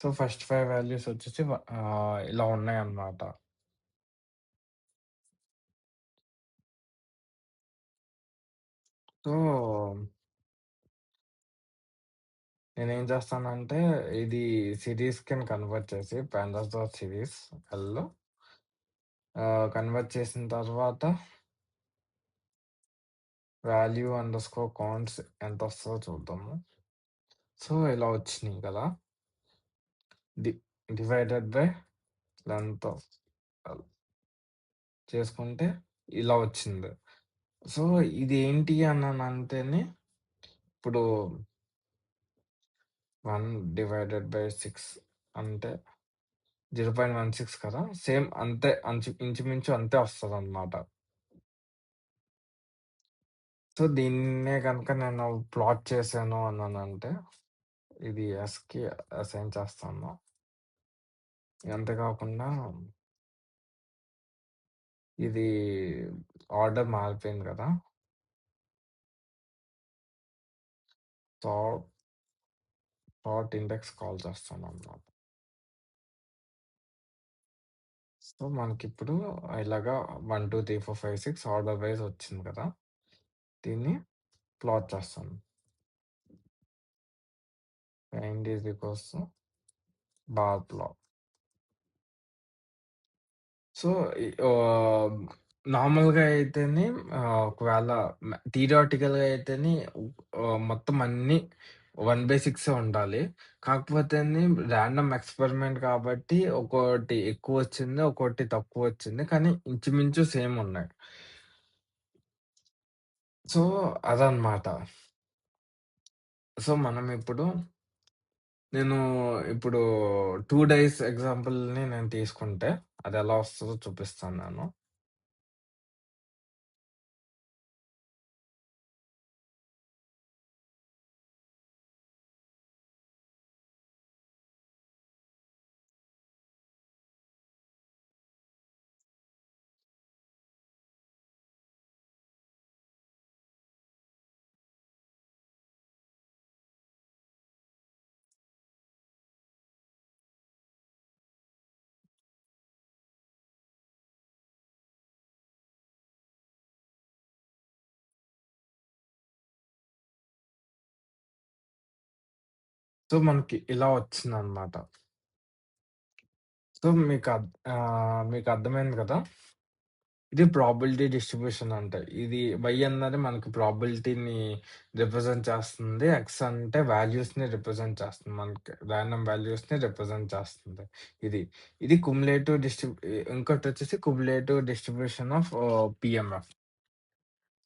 సో, ఫస్ట్ 5 వాల్యూస్ వచ్చేసి ఇలా ఉన్నాయన్నమాట. సో, నేనేం చేస్తానంటే ఇది సిరీస్ కింద కన్వర్ట్ చేసి pandas dot series yellow convert చేసిన తర్వాత వాల్యూ అండర్‌స్కోర్ కౌంట్స్ ఎంతొస్తదో చూద్దాము. సో, ఇలా వచ్చినియి కదా! D divided by length of L చేసుకుంటే ఇలా వచ్చింది. సో, ఇదేంటి అనంటేనే ఇప్పుడు 1/6 అంటే 0.16 కదా! సేమ్ అంతే ఇంచుమించు అంతే వస్తదనమాట. సో, దీన్నే గనక నేను ప్లాట్ చేశాను అననంటే, ఇది యెస్‌కి అసైన్ చేస్తాను. అంతే కాకుండా ఇది ఆర్డర్ మారిపోయింది కదా! సార్ట్ సార్ట్ ఇండెక్స్ కాల్ చేస్తాననమాట. సో, మనకిప్పుడు ఇలాగా 1, 2, 3, 4, 5, 6 ఆర్డర్ వైస్ వచ్చింది కదా! దీన్ని ప్లాట్ చేస్తాను. Find is equals to bar plot. So, నార్మల్‌గా అయితేనే ఒకవేళ థియరాటికల్‌గా అయితేనే మొత్తం అన్నీ 1/6 ఉండాలి. కాకపోతేని రాండమ్ ఎక్స్‌పెరిమెంట్ కాబట్టి ఒక్కోటి ఎక్కువొచ్చింది, ఒక్కోటి తక్కువొచ్చింది. కానీ ఇంచుమించు సేమ్ ఉన్నాయి. సో, అదనమాట. సో, నేను ఇప్పుడు 2 డేస్ ఎగ్జాంపుల్‌ని నేను తీసుకుంటే, అదెలా వస్తదో చూపిస్తాను నేను. సో, మనకి ఇలా వచ్చిందనమాట. సో, మీకు అర్థమైంది కదా! ఇది ప్రాబబిలిటీ డిస్ట్రిబ్యూషన్ అంటే. ఇది y అన్నది మనకి ప్రాబబిలిటీని రిప్రజెంట్ చేస్తుంది. x అంటే వాల్యూస్‌ని రిప్రజెంట్ చేస్తుంది. మనకి రాండమ్ వాల్యూస్‌ని రిప్రజెంట్ చేస్తుంది. ఇది. ఇది ఇంకోటొచ్చేసి cumulative distribution of PMF.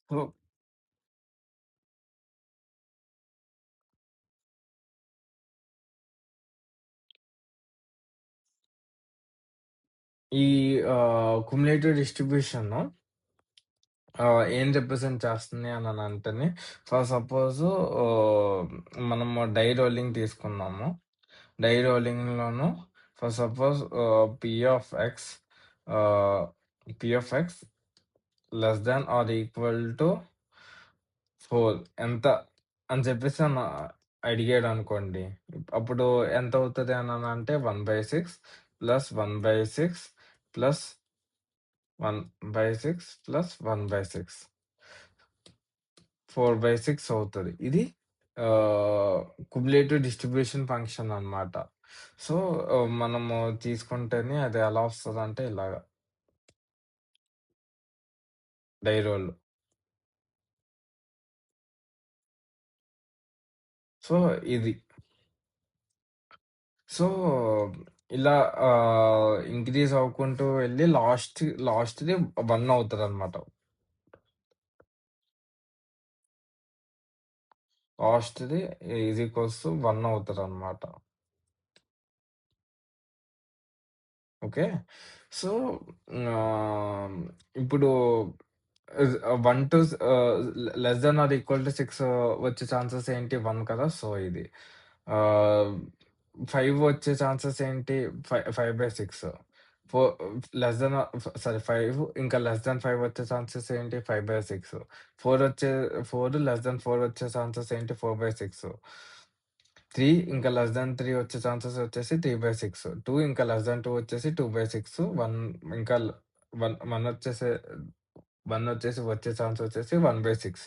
So, ఈ కుములేటివ్ డిస్ట్రిబ్యూషను ఏం రిప్రజెంట్ చేస్తుంది అనంటేనే ఫర్ సపోజు ఆహ్, మనము డై రోలింగ్ తీసుకున్నాము. డై రోలింగ్‌లోను for suppose P of X ah, P of X less than or equal to 4 ఎంత అని చెప్పేసి అడిగాడనుకోండి. అప్పుడు ఎంతవుతది అనంటే 1/6 ప్లస్ 1/6 ప్లస్ 1/6 ప్లస్ 1/6 4/6 అవుతది. ఇది ఆహ్, కుములేటివ్ డిస్ట్రిబ్యూషన్ ఫంక్షన్ అన్నమాట. సో, మనము తీసుకుంటేనే అది ఎలా వస్తదంటే ఇలాగ డై రోల్. సో, ఇది. సో, ఇలా ఇంక్రీజ్ అవ్వుకుంటూ వెళ్లి లాస్ట్‌ది 1 అవుతదన్నమాట. లాస్ట్‌ది ఈజ్ ఈక్వల్స్ టు 1 అవుతదన్నమాట. ఓకే. సో, ఆహ్, ఇప్పుడు 1 to less than or equal to 6 వచ్చే ఛాన్సెస్ ఏంటి? 1 కదా! సో, ఇది. ఆహ్, 5 వచ్చే ఛాన్సెస్ ఏంటి? 5/6. ఫో లెస్ థాన్ సారీ 5 ఇంకా లెస్ థాన్ 5 వచ్చే ఛాన్సెస్ ఏంటి? 5/6. 4 వచ్చే 4 లెస్ థాన్ 4 వచ్చే ఛాన్సెస్ ఏంటి? 4/6. 3 ఇంకా లెస్ థాన్ 3 వచ్చే ఛాన్సెస్ వచ్చేసి 3/6. 2 ఇంకా లెస్ థాన్ 2 వచ్చేసి 2/6. 1 ఇంకా 1 వచ్చేసి వచ్చే ఛాన్స్ వచ్చేసి 1/6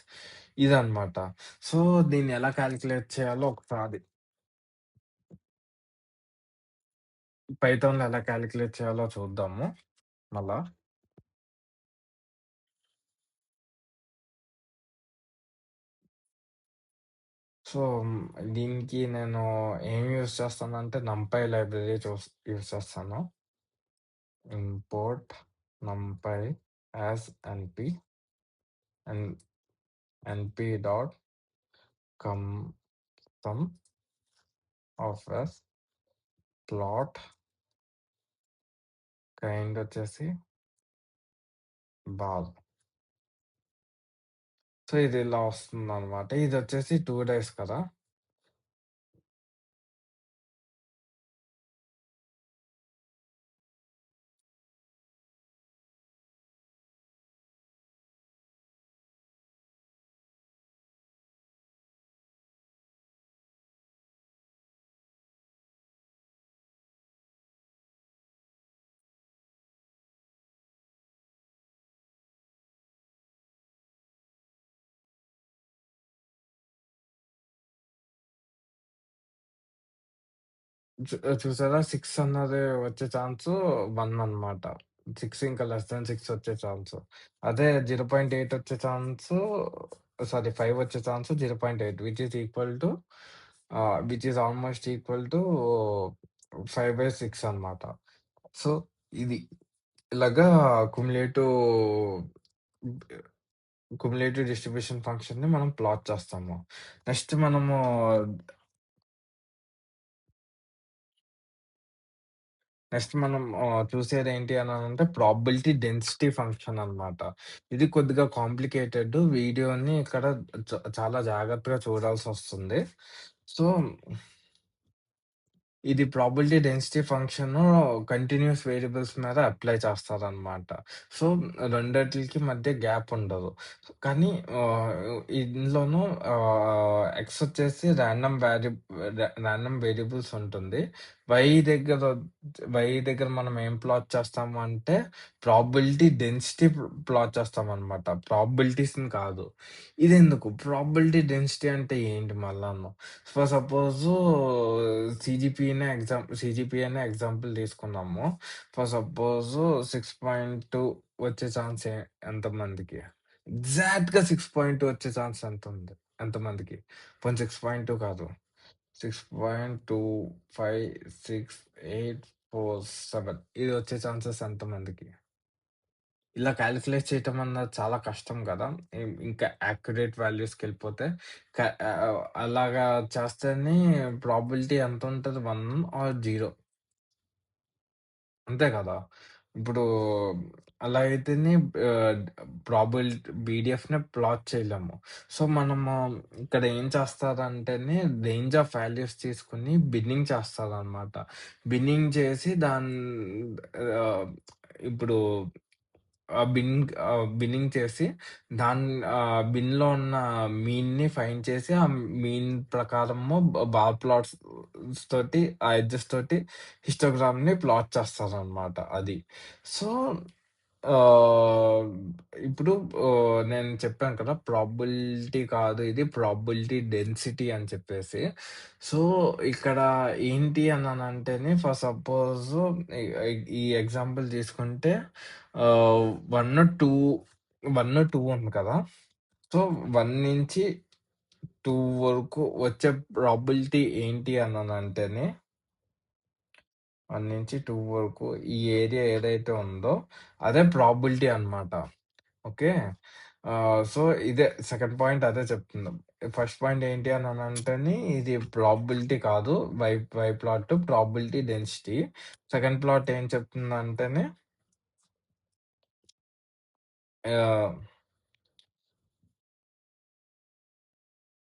ఇదనమాట. సో, దీన్ని ఎలా కాలిక్యులేట్ చేయాలో ఒకసారి పైథాన్‌లో ఎలా కాలిక్యులేట్ చేయాలో చూద్దాము మళ్ళా. సో, దీనికి నేను ఏం యూజ్ చేస్తానంటే నంపై లైబ్రరీ యూజ్ చేస్తాను. Import numpy as NP and NP dot cum sum of S plot kind వచ్చేసి బాల్. సో, ఇది ఇలా వస్తుందనమాట. ఇదొచ్చేసి 2 డేస్ కదా! చూసారా 6 అన్నది వచ్చే ఛాన్సు 1 అనమాట. 6 ఇంకా లెస్ థాన్ 6 వచ్చే ఛాన్సు. అదే 0.8 వచ్చే ఛాన్సు సారీ 5 వచ్చే chance 0.8 which is almost equal to 5/6 అనమాట. సో, ఇది ఇలాగా క్యుములేటివ్ క్యుములేటివ్ డిస్ట్రిబ్యూషన్ ఫంక్షన్‌ని మనం ప్లాట్ చేస్తాము. నెక్స్ట్ మనం చూసేదేంటి అనంటే ప్రాబబిలిటీ డెన్సిటీ ఫంక్షన్ అన్నమాట. ఇది కొద్దిగా కాంప్లికేటెడ్. వీడియోని ఇక్కడ చాలా జాగ్రత్తగా చూడాల్సొస్తుంది. సో ఇది probability density function continuous variables మీద అప్లై చేస్తారనమాట. సో, రెండిట్లికి మధ్య గ్యాప్ ఉండదు. కానీ ఇందులోనూ ఎక్స్ వచ్చేసి రాండమ్ వేరియబుల్స్ ఉంటుంది. వై దగ్గర వై దగ్గర మనం ఏం ప్లాట్ చేస్తాము అంటే ప్రాబబిలిటీ డెన్సిటీ ప్లాట్ చేస్తామనమాట. ప్రాబబిలిటీస్‌ని కాదు. ఇదెందుకు? ప్రాబబిలిటీ డెన్సిటీ అంటే ఏంటి మళ్ళాను? సపోజు సీజీపీఏనే ఎగ్జాంపుల్ తీసుకున్నాము. సపోజు 6.2 వచ్చే ఛాన్స్ ఎంతమందికి? ఎగ్జాక్ట్‌గా 6.2 వచ్చే ఛాన్స్ ఎంతుంది? ఎంతమందికి? పోనీ 6.2 కాదు. 6.2567 ఇది వచ్చే ఛాన్సెస్ ఎంతమందికి? ఇలా కాలిక్యులేట్ చేయటం అన్నది చాలా కష్టం గదా! ఇంకా యాక్యురేట్ వాల్యూస్‌కెళ్ళిపోతే అలాగా చేస్తేనే ప్రాబబిలిటీ ఎంతుంటది 1 ఆర్ 0 అంతే కదా! ఇప్పుడు అలా అయితేనే ఆహ్, బీడీఎఫ్‌ని ప్లాట్ చేయలేము. సో, మనము ఇక్కడ ఏం చేస్తారంటేనే రేంజ్ ఆఫ్ వాల్యూస్ తీసుకొని బిన్నింగ్ చేస్తారనమాట. బిన్నింగ్ చేసి ఆహ్, ఇప్పుడు బిన్నింగ్ చేసి బిన్‌లో ఉన్న మీన్‌ని ఫైండ్ చేసి, ఆ మీన్ ప్రకారము బార్ ప్లాట్స్ తోటి ఆ ఎడ్జెస్ తోటి హిస్టోగ్రామ్‌ని ప్లాట్ చేస్తారనమాట అది. సో, ఆహ్, ఇప్పుడు నేను చెప్పాను కదా! ప్రాబబిలిటీ కాదు ఇది ప్రాబబిలిటీ డెన్సిటీ అని చెప్పేసి. సో, ఇక్కడ ఏంటి అననంటేనే ఫర్ సపోజు ఈ ఈ ఎగ్జాంపుల్ తీసుకుంటే 1, 2, 1, 2 ఉంది కదా! సో, 1-2 వరకు వచ్చే ప్రాబబిలిటీ ఏంటి అననంటేనే 1-2 వరకు ఈ ఏరియా ఏదైతే ఉందో అదే ప్రాబబిలిటీ అన్నమాట. ఓకే. సో, ఇదే సెకండ్ పాయింట్ అదే చెప్తున్నాం. ఫస్ట్ పాయింట్ ఏంటి అననంటేనే ఇది ప్రాబబిలిటీ కాదు. Y plot probability density. Second plot ఏం చెప్తుందంటేనే ఆహ్,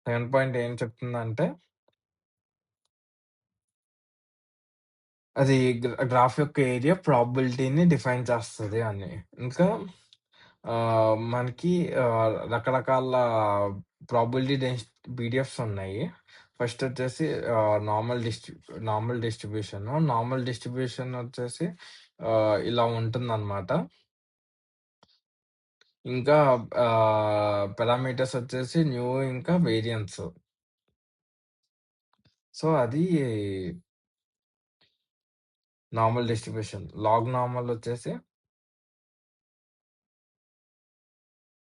సెకండ్ పాయింట్ ఏం చెప్తుందంటే అది గ్రాఫ్ యొక్క ఏరియా ప్రాబబిలిటీని డిఫైన్ చేస్తది అని. ఇంకా మనకి రకరకాల ప్రాబబిలిటీ పీడిఎఫ్స్ ఉన్నాయి. ఫస్ట్ వచ్చేసి నార్మల్ డిస్ట్రిబ్యూషన్. నార్మల్ డిస్ట్రిబ్యూషన్ వచ్చేసి ఇలా ఉంటుందన్నమాట. ఇంకా పారామీటర్స్ వచ్చేసి ఇంకా వేరియన్స్. సో, అది నార్మల్ డిస్ట్రిబ్యూషన్. లాగ్ నార్మల్ వచ్చేసి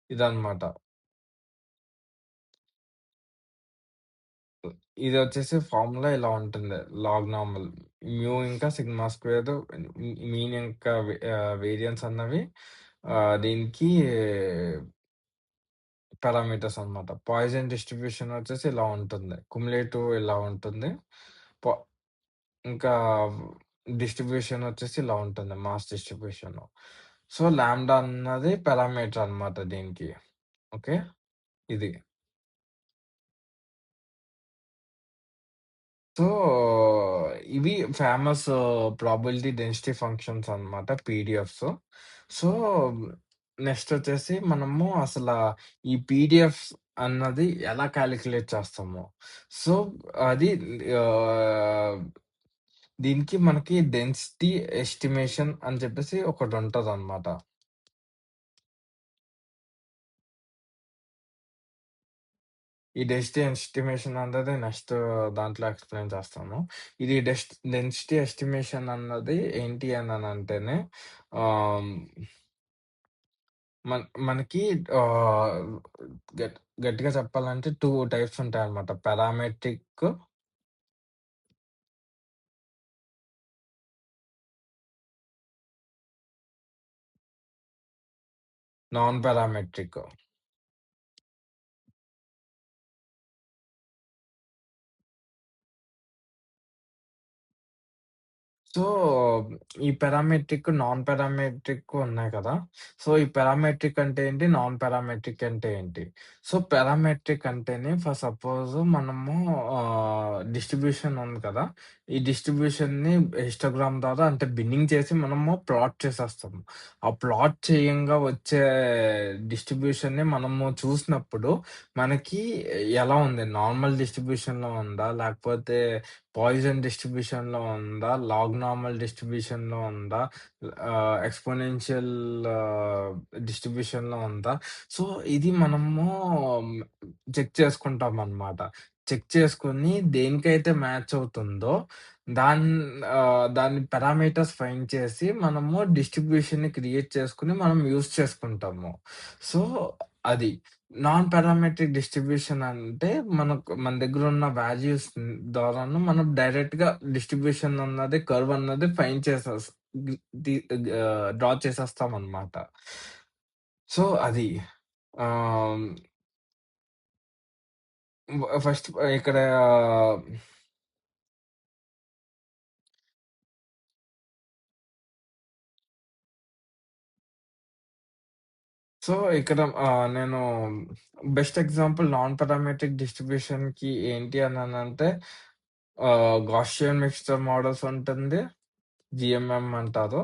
ఇదన్నమాట. ఇదొచ్చేసి ఫార్ములా ఇలా ఉంటుంది. Log normal. ఇంకా సిగ్మా స్క్వేర్ మీన్ ఇంకా వేరియన్స్ అన్నవి దీనికి పారామీటర్స్ అన్నమాట. పాయిజన్ డిస్ట్రిబ్యూషన్ వచ్చేసి ఇలా ఉంటుంది. కుములేటివ్ ఇలా ఉంటుంది. ప ఇంకా డిస్ట్రిబ్యూషన్ వచ్చేసి ఇలా ఉంటుంది. Mass distribution. సో, లాంబ్డా అన్నది పారామీటర్ అన్నమాట దీనికి. ఓకే. ఇది. సో, ఇవి ఫేమస్ ప్రాబబిలిటీ డెన్సిటీ ఫంక్షన్స్ అన్నమాట పీడీఎఫ్స్. సో, నెక్స్ట్ వచ్చేసి మనము ఈ పీడీఎఫ్స్ అన్నది ఎలా కాలిక్యులేట్ చేస్తాము. సో, అది ఆహ్, దీనికి మనకి డెన్సిటీ ఎస్టిమేషన్ అని చెప్పేసి ఒకటుంటదన్నమాట. ఈ డెన్సిటీ ఎస్టిమేషన్ అన్నది నెక్స్ట్ దాంట్లో ఎక్స్‌ప్లెయిన్ చేస్తాను. ఇది డెన్సిటీ ఎస్టిమేషన్ అన్నది ఏంటి అననంటేనే ఆహ్, మనకి ఆహ్, గట్ గట్టిగా చెప్పాలంటే 2 టైప్స్ ఉంటాయన్నమాట. Parametric, non parametric. సో, ఈ పారామెట్రిక్, నాన్ పారామెట్రిక్ ఉన్నాయి కదా! సో, ఈ పారామెట్రిక్ అంటే ఏంటి? నాన్ పారామెట్రిక్ అంటే ఏంటి? సో, పారామెట్రిక్ అంటేనే ఫర్ సపోజ్ మనము డిస్ట్రిబ్యూషన్ ఉంది కదా! ఈ డిస్ట్రిబ్యూషన్‌ని హిస్టోగ్రామ్ ద్వారా అంటే బిన్నింగ్ చేసి మనము ప్లాట్ చేసేస్తాము. ఆ ప్లాట్ చేయంగా వచ్చే డిస్ట్రిబ్యూషన్‌ని మనము చూసినప్పుడు మనకి ఎలా ఉంది? నార్మల్ డిస్ట్రిబ్యూషన్‌లో ఉందా? లేకపోతే పాయిజన్ డిస్ట్రిబ్యూషన్‌లో ఉందా? లాగ్ నార్మల్ డిస్ట్రిబ్యూషన్‌లో ఉందా? ఎక్స్‌పోనెన్షియల్ డిస్ట్రిబ్యూషన్‌లో ఉందా? సో, ఇది మనము చెక్ చేసుకుంటామనమాట. చెక్ చేసుకొని దేనికైతే మ్యాచ్ అవుతుందో దాన్ దాని పారామీటర్స్ ఫైండ్ చేసి మనము డిస్ట్రిబ్యూషన్‌ని క్రియేట్ చేసుకొని మనం యూజ్ చేసుకుంటాము. సో, అది. నాన్ పారామెట్రిక్ డిస్ట్రిబ్యూషన్ అంటే మన దగ్గరున్న వాల్యూస్ ద్వారాను మనం డైరెక్ట్‌గా డిస్ట్రిబ్యూషన్ అన్నది, కర్వ్ అన్నది ఫైండ్ చేసేస్ గి ది డ్రా చేసేస్తామనమాట. సో, అది. ఆహ్, ఫస్ట్ ఇక్కడ సో, ఇక్కడ నేను బెస్ట్ ఎగ్జాంపుల్ నాన్ పారామెట్రిక్ డిస్ట్రిబ్యూషన్‌కి ఏంటి అననంటే గాస్సియన్ మిక్స్చర్ మోడల్స్ ఉంటుంది. జీఎంఎం అంటారు.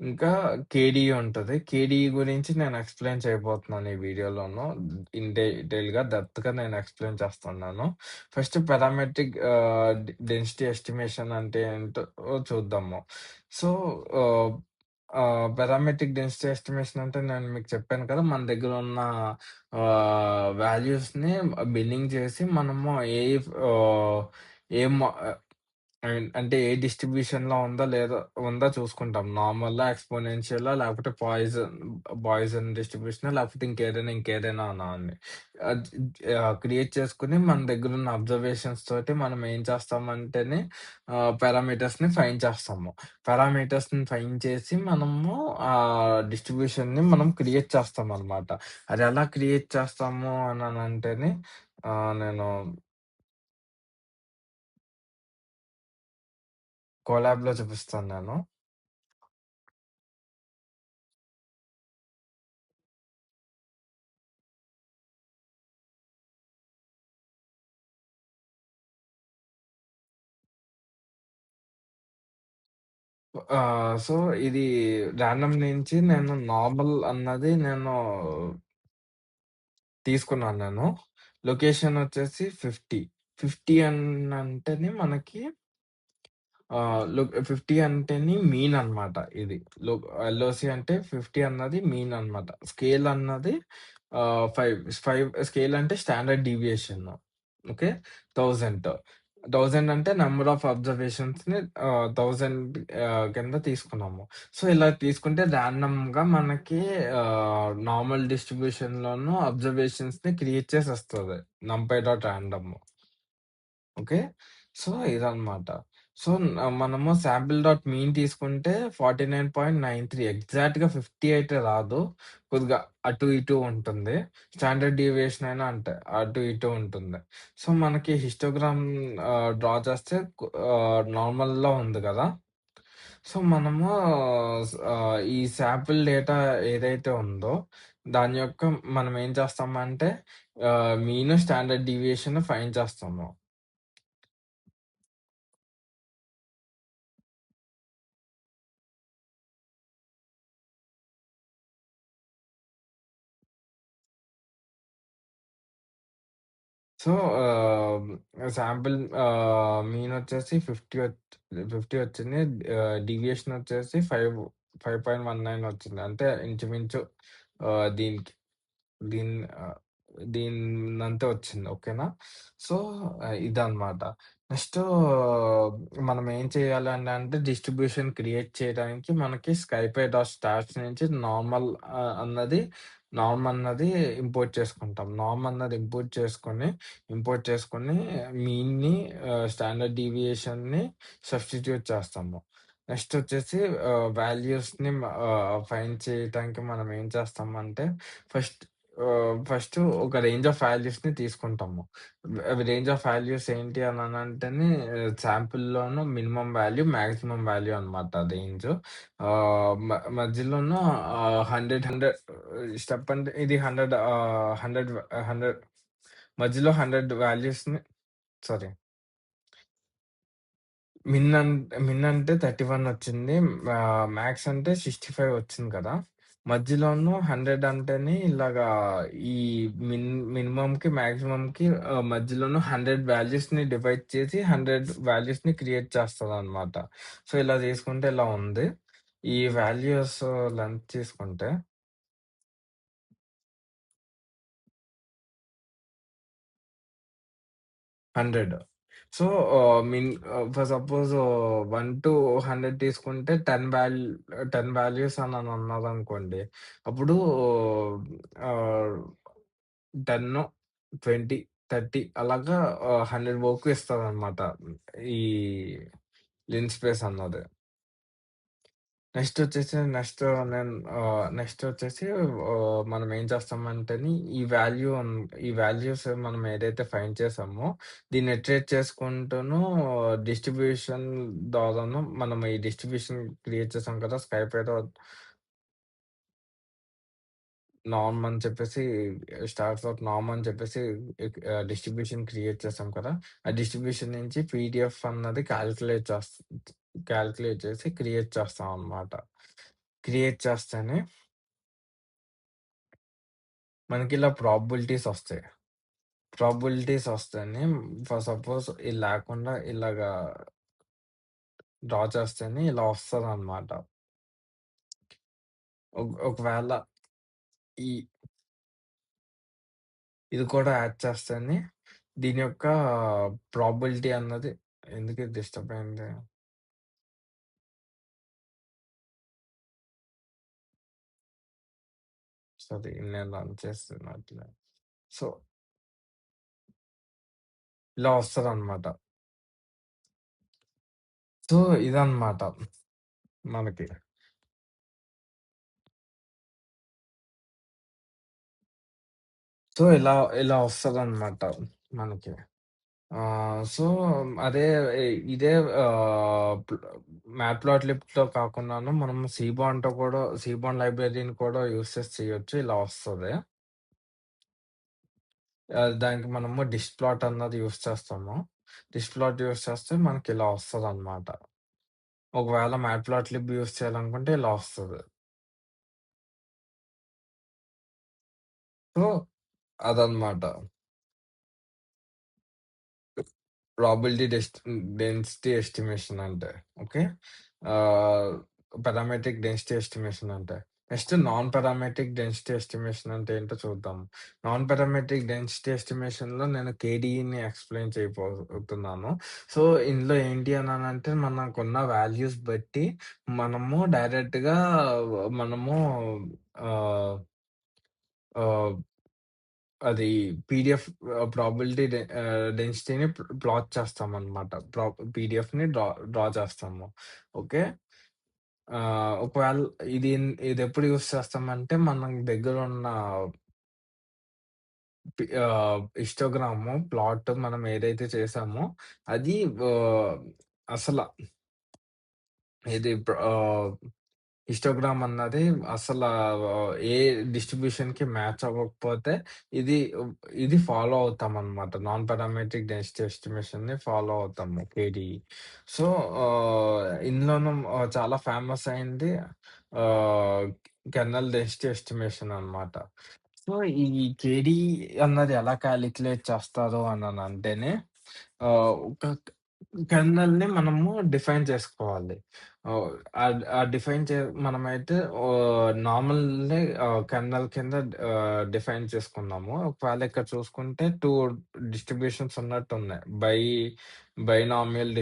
ఇంకా కేడీఈ ఉంటది. కేడీఈ గురించి నేను ఎక్స్‌ప్లెయిన్ చేయబోతున్నాను ఈ వీడియోలోను. డీటెయిల్‌గా, డెప్త్‌గా నేను ఎక్స్‌ప్లెయిన్ చేస్తున్నాను. ఫస్ట్ పారామెట్రిక్ డెన్సిటీ ఎస్టిమేషన్ అంటే ఏంటో చూద్దాము. సో, ఆహ్, పారామెట్రిక్ డెన్సిటీ ఎస్టిమేషన్ అంటే నేను మీకు చెప్పాను కదా! మన దగ్గర ఉన్న వాల్యూస్‌ని బిన్నింగ్ చేసి మనము ఆహ్, ఏ మా అంటే ఏ డిస్ట్రిబ్యూషన్‌లో ఉందా చూసుకుంటాం. నార్మలా, ఎక్స్‌పోనెన్షియలా లేకపోతే పాయిజన్ డిస్ట్రిబ్యూషనా లేకపోతే ఇంకేదైనానా అని. ఆహ్, క్రియేట్ చేసుకొని మన దగ్గరున్న అబ్జర్వేషన్స్ తోటి మనం ఏం చేస్తామంటేనే పారామీటర్స్‌ని ఫైండ్ చేస్తాము. పారామీటర్స్‌ని ఫైండ్ చేసి మనము డిస్ట్రిబ్యూషన్‌ని మనం క్రియేట్ చేస్తామనమాట. అదెలా క్రియేట్ చేస్తాము అననంటేనే నేను కొలాబ్‌లో చూపిస్తాను నేను. సో, ఇది రాండమ్ నుంచి నేను నార్మల్ అన్నది నేను తీసుకున్నాను నేను. లొకేషన్ వచ్చేసి 50. 50 అనంటేనే మనకి 50 అంటేని మీన్ అన్నమాట ఇది. లో ఎల్‌ఓసీ అంటే 50 అన్నది మీన్ అన్నమాట. స్కేల్ అన్నది 5 స్కేల్ అంటే స్టాండర్డ్ డీవియేషన్. ఓకే. 1000 1000 అంటే నంబర్ ఆఫ్ అబ్జర్వేషన్స్‌ని 1000 కింద తీసుకున్నాము. సో, ఇలా తీసుకుంటే రాండమ్‌గా మనకి నార్మల్ డిస్ట్రిబ్యూషన్‌లోను అబ్జర్వేషన్స్‌ని క్రియేట్ చేసేస్తది. NumPy dot random. Okay. So, ఇదనమాట. సో, మనము శాంపిల్ డాట్ మీన్ తీసుకుంటే 49.93 ఎగ్జాక్ట్‌గా 50 అయితే రాదు. కొద్దిగా అటు ఇటు ఉంటుంది. స్టాండర్డ్ డీవియేషన్ అయినా అంతే. అటు ఇటు ఉంటుంది. సో, మనకి హిస్టోగ్రామ్ డ్రా చేస్తే నార్మల్‌లో ఉంది గదా! సో, మనము ఈ శాంపిల్ డేటా ఏదైతే ఉందో దాని యొక్క మనం ఏం చేస్తామంటే మీన్, స్టాండర్డ్ డీవియేషన్ ఫైండ్ చేస్తాము. సో, శాంపిల్ మీనొచ్చేసి 50 వచ్చింది. డీవియేషన్ వచ్చేసి 5.19 వచ్చింది. అంటే ఇంచుమించు దీనికి దీన్ ఆహ్, దీనంతే వచ్చింది. ఓకేనా? సో, ఇదనమాట. నెక్స్టు మనం ఏం చేయాలని అంటే డిస్ట్రిబ్యూషన్ క్రియేట్ చేయడానికి మనకి స్కైపై డాట్ స్టార్స్ నుంచి నార్మ్ అన్నది ఇంపోర్ట్ చేసుకుంటాం. నార్మ్ అన్నది ఇంపోర్ట్ చేసుకొని మీన్‌ని స్టాండర్డ్ డీవియేషన్‌ని సబ్స్టిట్యూట్ చేస్తాము. నెక్స్ట్ వచ్చేసి వాల్యూస్‌ని ఫైండ్ చేయటానికి మనం ఏం చేస్తామంటే ఫస్ట్ ఫస్టు ఒక రేంజ్ ఆఫ్ వాల్యూస్‌ని తీసుకుంటాము. అవి రేంజ్ ఆఫ్ వాల్యూస్ ఏంటి అననంటేనే శాంపుల్‌లోను మినిమమ్ వాల్యూ, మాక్సిమం వాల్యూ అనమాట రేంజు. మధ్యలోను 100 స్టెప్ అంటే ఇది 100 మధ్యలో 100 వాల్యూస్‌ని సారీ. మిన్ అంటే 31 వచ్చింది. మాక్స్ అంటే 65 వచ్చింది కదా! మధ్యలోను 100 అంటేనే ఇలాగా ఈ మినిమమ్‌కి, మాక్సిమమ్‌కి మధ్యలోను 100 వాల్యూస్‌ని డివైడ్ చేసి 100 వాల్యూస్‌ని క్రియేట్ చేస్తదనమాట. సో, ఇలా చేసుకుంటే ఇలా ఉంది. ఈ వాల్యూస్ లెంత్ తీసుకుంటే 100. సో, ఫర్ సపోజ్ 1-100 తీసుకుంటే 10 వాల్యూస్ అని అన్నదనుకోండి. అప్పుడు ఆహ్, 10, 20, 30 అలాగా 100 వరకు ఇస్తదనమాట. ఈ లిన్‌స్పేస్ అన్నది. నెక్స్ట్ వచ్చేసి మనం ఏం చేస్తామంటేని ఈ వాల్యూస్ మనం ఏదైతే ఫైండ్ చేసామో దీన్ని ఇటరేట్ చేసుకుంటూను డిస్ట్రిబ్యూషన్ ద్వారాను మనం ఈ డిస్ట్రిబ్యూషన్ క్రియేట్ చేసాం కదా! స్కైప్ ఏదో నార్మ్ అని చెప్పేసి స్టార్ట్స్ ఆఫ్ నార్మ్ అని చెప్పేసి డిస్ట్రిబ్యూషన్ క్రియేట్ చేసాం కదా! ఆ డిస్ట్రిబ్యూషన్ నుంచి పీడీఎఫ్ అన్నది కాలిక్యులేట్ చేసి క్రియేట్ చేస్తామనమాట. క్రియేట్ చేస్తేనే మనకిలా ప్రాబబిలిటీస్ ఒస్తాయి. ప్రాబబిలిటీస్ ఒస్తేనే ఫర్ సపోజ్ ఇది లేకుండా ఇలాగా డ్రా చేస్తేనే ఇలా ఒస్తదనమాట. ఒకవేళ ఈ ఇది కూడా యాడ్ చేస్తేనే దీని యొక్క ప్రాబబిలిటీ అన్నది ఎందుకిది డిస్టర్బ్ అయింది? సారీ నేను రన్ చేస్తున్నట్లే. సో, ఇలా ఒస్తదనమాట. సో, ఇదనమాట మనకి. సో, ఇలా ఒస్తదనమాట మనకి. సో, అదే ఇదే మ్యాట్‌ప్లాట్‌లిబ్‌లో కాకుండాను మనం సీబాన్ లైబ్రరీని కూడా యూజ్ చేసి చేయొచ్చు. ఇలా వస్తది. దానికి మనము డిస్ట్‌ప్లాట్ అన్నది యూజ్ చేస్తాము. డిస్ట్‌ప్లాట్ యూజ్ చేస్తే మనకిలా వస్తదనమాట. ఒకవేళ మ్యాట్‌ప్లాట్‌లిబ్ యూజ్ చేయాలనుకుంటే ఇలా వస్తది. సో, అదనమాట. ప్రాబబిలిటీ డెన్సిటీ ఎస్టిమేషన్ అంటే. ఓకే. ఆహ్, పారామెట్రిక్ డెన్సిటీ ఎస్టిమేషన్ అంటే. Next non parametric density estimation అంటే ఏంటో చూద్దాం. నాన్ పారామెట్రిక్ డెన్సిటీ ఎస్టిమేషన్‌లో నేను కేడీఈని ఎక్స్‌ప్లెయిన్ చేయబోతున్నాను. సో, ఇందులో ఏంటి అనంటే మనకున్న వాల్యూస్ బట్టి మనము డైరెక్ట్‌గా మనము ఆహ్, ఆహ్ అది పీడీఎఫ్ ప్రాబబిలిటీ డెన్సిటీని ప్లాట్ చేస్తామనమాట. పీడీఎఫ్‌ని డ్రా చేస్తాము. ఓకే. ఒకవేళ ఇదెప్పుడు యూజ్ చేస్తామంటే, మన దగ్గరున్న హిస్టోగ్రాము, ప్లాట్ మనం ఏదైతే చేసామో అది ఆహ్, అసల ఇది హిస్టోగ్రామ్ అన్నది అసలా ఏ డిస్ట్రిబ్యూషన్‌కి మ్యాచ్ అవ్వకపోతే ఇది ఇది ఫాలో అవుతామనమాట. నాన్ పారామెట్రిక్ డెన్సిటీ ఎస్టిమేషన్‌ని ఫాలో అవుతాము కేడీఈ. సో, ఇందులోను చాలా ఫేమస్ అయింది ఆహ్, కెర్నల్ డెన్సిటీ ఎస్టిమేషన్ అనమాట. సో, ఈ కేడీఈ అన్నది ఎలా కాలిక్యులేట్ చేస్తారు అననంటేనే ఒక కెర్నల్‌ని మనము డిఫైన్ చేసుకోవాలి. ఓహ్! ఆ డిఫైన్ మనమైతే నార్మల్‌ని కెర్నల్ కింద డిఫైన్ చేసుకున్నాము. ఒకవేళ ఇక్కడ చూసుకుంటే 2 డిస్ట్రిబ్యూషన్స్ ఉన్నట్టున్నాయి. బైనార్మల్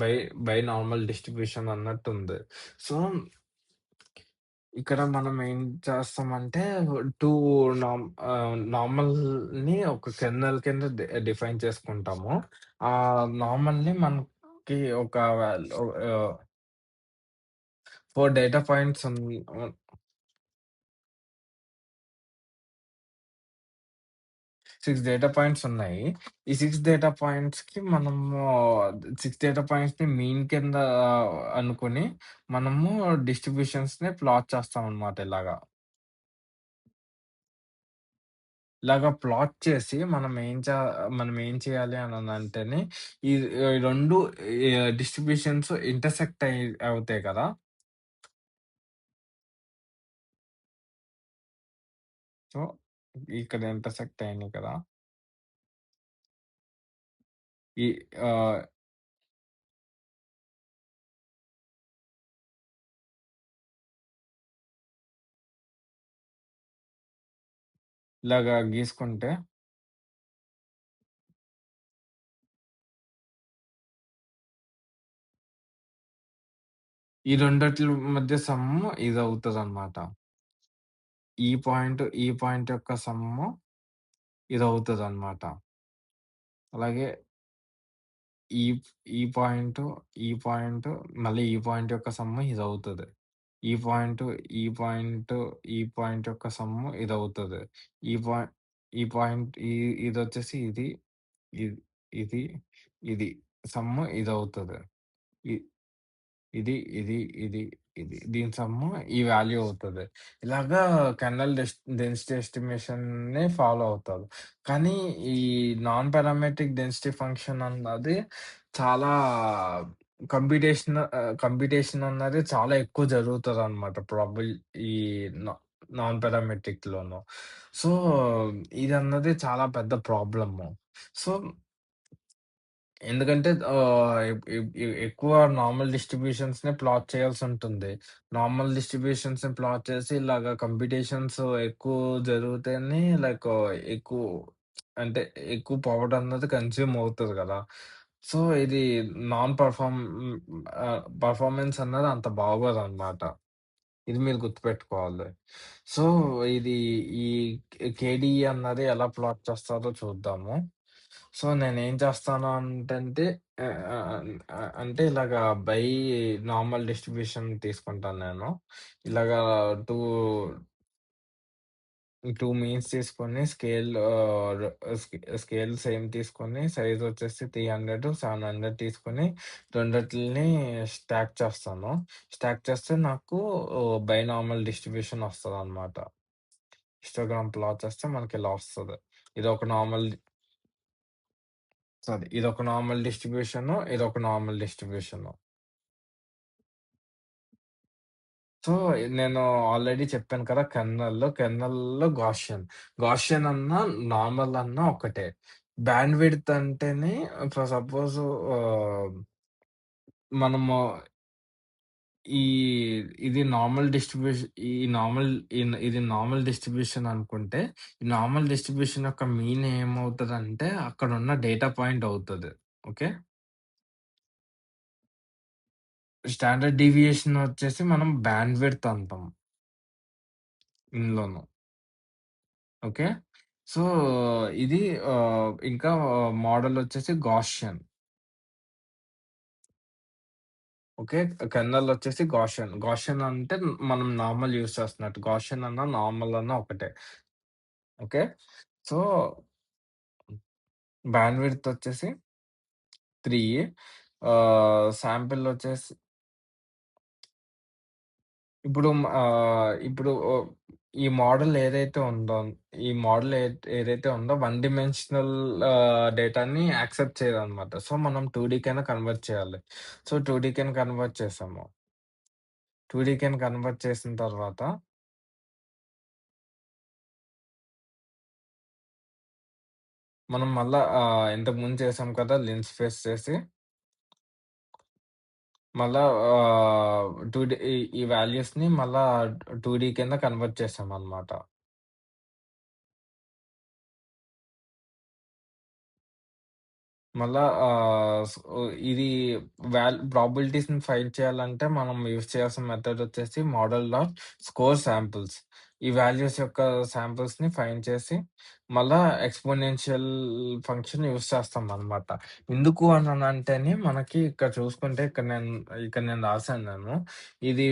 బై బైనార్మల్ డిస్ట్రిబ్యూషన్ అన్నట్టుంది. సో, ఇక్కడ మనం ఏం చేస్తామంటే 2 నార్మల్‌ని ఒక కెర్నల్ కింద డిఫైన్ చేసుకుంటాము. నార్మల్‌ని మనకి ఒక 4 డేటా పాయింట్స్ 6 డేటా పాయింట్స్ ఉన్నాయి. ఈ 6 డేటా పాయింట్స్‌కి మనము 6 డేటా పాయింట్స్‌ని మీన్ కింద అనుకుని మనము డిస్ట్రిబ్యూషన్స్‌ని ప్లాట్ చేస్తామనమాట ఇలాగా. ఇలాగా ప్లాట్ చేసి మనం ఏం చేయాలి అననంటేనే ఈ 2 డిస్ట్రిబ్యూషన్స్ ఇంటర్సెక్ట్ అవుతాయి కదా! సో, ఇక్కడ ఇంటర్సెక్ట్ అయినాయి కదా! ఈ ఆహ్, ఇలాగా గీసుకుంటే ఈ రెండిట్ల మధ్య సమ్ము ఇదవుతదనమాట. ఈ పాయింట్ యొక్క సమ్ము ఇదవుతదనమాట. అలాగే ఈ ఈ పాయింటు, ఈ పాయింటు, మళ్ళీ ఈ పాయింట్ యొక్క సమ్ము ఇదవుతది. ఈ పాయింటు, ఈ పాయింటు, ఈ పాయింట్ యొక్క సమ్ము ఇదవుతది. ఈ పాయి ఈ పాయింట్ ఇదొచ్చేసి ఇది, ఇది, ఇది, ఇది సమ్ము ఇదవుతది. ఇ ఇది, ఇది, ఇది, ఇది. దీని సమ్ము ఈ వాల్యూ అవుతది. ఇలాగా కెర్నల్ డెన్సిటీ ఎస్టిమేషన్‌ని ఫాలో అవుతారు. కానీ ఈ నాన్ పారామెట్రిక్ డెన్సిటీ ఫంక్షన్ అన్నది చాలా కంప్యూటేషన్ అన్నది చాలా ఎక్కువ జరుగుతదనమాట. ఈ నా నాన్ పారామెట్రిక్‌లోను. సో, ఇదన్నది చాలా పెద్ద ప్రాబ్లము. సో ఎందుకంటే ఎప్ ఎప్ ఎ ఎక్కువ నార్మల్ డిస్ట్రిబ్యూషన్స్‌నే ప్లాట్ చేయాల్సుంటుంది. నార్మల్ డిస్ట్రిబ్యూషన్స్‌ని ప్లాట్ చేసి ఇలాగ కంప్యూటేషన్స్ ఎక్కువ జరిగితేనే ఎక్కువ అంటే ఎక్కువ పవర్ అన్నది కన్జ్యూమ్ అవుతది గదా! సో, ఇది నాన్ పెర్ఫార్మ్ పెర్ఫార్మన్స్ అన్నది అంత బాగోదనమాట. ఇది మీరు గుర్తుపెట్టుకోవాలి. సో, ఇది ఈ కేడీఈ అన్నది ఎలా ప్లాట్ చేస్తారో చూద్దాము. సో, నేనేం చేస్తాను అంటంటే అంటే ఇలాగా బై నార్మల్ డిస్ట్రిబ్యూషన్ తీసుకుంటాను నేను. ఇలాగా 2 2 మీన్స్ తీసుకొని స్కేల్ సేమ్ తీసుకొని సైజ్ వచ్చేసి 300, 700 తీసుకొని రెండిటిలిని స్టాక్ చేస్తాను. స్టాక్ చేస్తే నాకు బైనార్మల్ డిస్ట్రిబ్యూషన్ వస్తదనమాట. హిస్టోగ్రామ్ ప్లాట్ చేస్తే మనకిలా వస్తది. ఇదొక నార్మల్ ఇదొక నార్మల్ డిస్ట్రిబ్యూషను, ఇదొక నార్మల్ డిస్ట్రిబ్యూషను. సో, నేను ఆల్రెడీ చెప్పాను కదా! కెర్నల్‌లో గాషియన్ అన్నా, నార్మల్ అన్నా ఒకటే. బ్యాండ్ విడ్త్ అంటేనే ఫర్ సపోజ్ ఆహ్, మనము ఈ ఇది నార్మల్ డిస్ట్రిబ్యూషన్ ఈ నార్మల్ ఇది నార్మల్ డిస్ట్రిబ్యూషన్ అనుకుంటే, ఈ నార్మల్ డిస్ట్రిబ్యూషన్ యొక్క మీన్ ఏమవుతదంటే, అక్కడున్న డేటా పాయింట్ అవుతది. ఓకే. స్టాండర్డ్ డీవియేషన్ వచ్చేసి మనం బ్యాండ్ విడ్త్ అంటాం ఇందులోను. ఓకే. సో, ఇది ఇంకా మోడల్ వచ్చేసి గాషియన్. ఓకే. కెర్నల్ వచ్చేసి గాషియన్. గాషియన్ అంటే మనం నార్మల్ యూజ్ చేస్తున్నట్టు. గాషియన్ అన్నా, నార్మల్ అన్నా ఒకటే. ఓకే. సో, బ్యాండ్ విడ్త్ వచ్చేసి 3 శాంపిల్ వచ్చేసి ఇప్పుడు ఈ మోడల్ ఏదైతే ఉందో, ఈ మోడల్ ఏదైతే ఉందో వన్ డిమెన్షనల్ డేటాని యాక్సెప్ట్ చేయదనమాట. సో, మనం 2డీకైనా కన్వర్ట్ చేయాలి. సో, 2డీకైనా కన్వర్ట్ చేసాము. 2డీకైనా కన్వర్ట్ చేసిన తర్వాత మనం మళ్ళా ఇంతకుముందు చేసాం కదా! లిన్స్ ఫేస్ చేసి మళ్ళా 2డీ ఈ వాల్యూస్‌ని మళ్ళా 2డీ కింద కన్వర్ట్ చేసామనమాట. మళ్ళా ఇది ప్రాబబిలిటీస్‌ని ఫైండ్ చేయాలంటే మనం యూజ్ చేయాల్సిన మెథడ్ వచ్చేసి మోడల్ డాట్ స్కోర్ శాంపిల్స్. ఈ వాల్యూస్ యొక్క శాంపిల్స్‌ని ఫైండ్ చేసి, మళ్ళా ఎక్స్‌పోనెన్షియల్ ఫంక్షన్ యూజ్ చేస్తామనమాట. ఎందుకు అననంటేనే మనకి ఇక్కడ చూసుకుంటే ఇక్కడ నేను రాసాను నేను. ఇది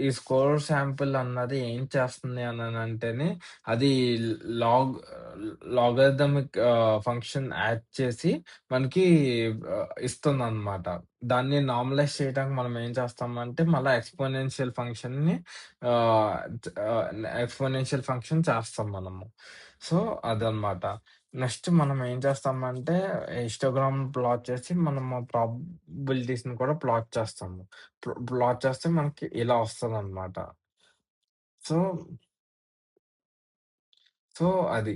ఈ స్కోర్ శాంపిల్ అన్నది ఏం చేస్తుంది అననంటేనే అది లాగ్ లాగరిథమిక్ ఫంక్షన్ యాడ్ చేసి మనకి ఇస్తుందనమాట. దాన్ని నార్మలైజ్ చేయడానికి మనం ఏం చేస్తామంటే మళ్ళా ఆహ్, ఎక్స్‌పోనెన్షియల్ ఫంక్షన్ చేస్తాం మనము. సో, అదనమాట. నెక్స్ట్ మనం ఏం చేస్తామంటే హిస్టోగ్రామ్ ప్లాట్ చేసి మనము ప్రాబబిలిటీస్‌ని కూడా ప్లాట్ చేస్తాము. ప్లాట్ చేస్తే మనకి ఇలా వస్తదనమాట. సో, సో అది.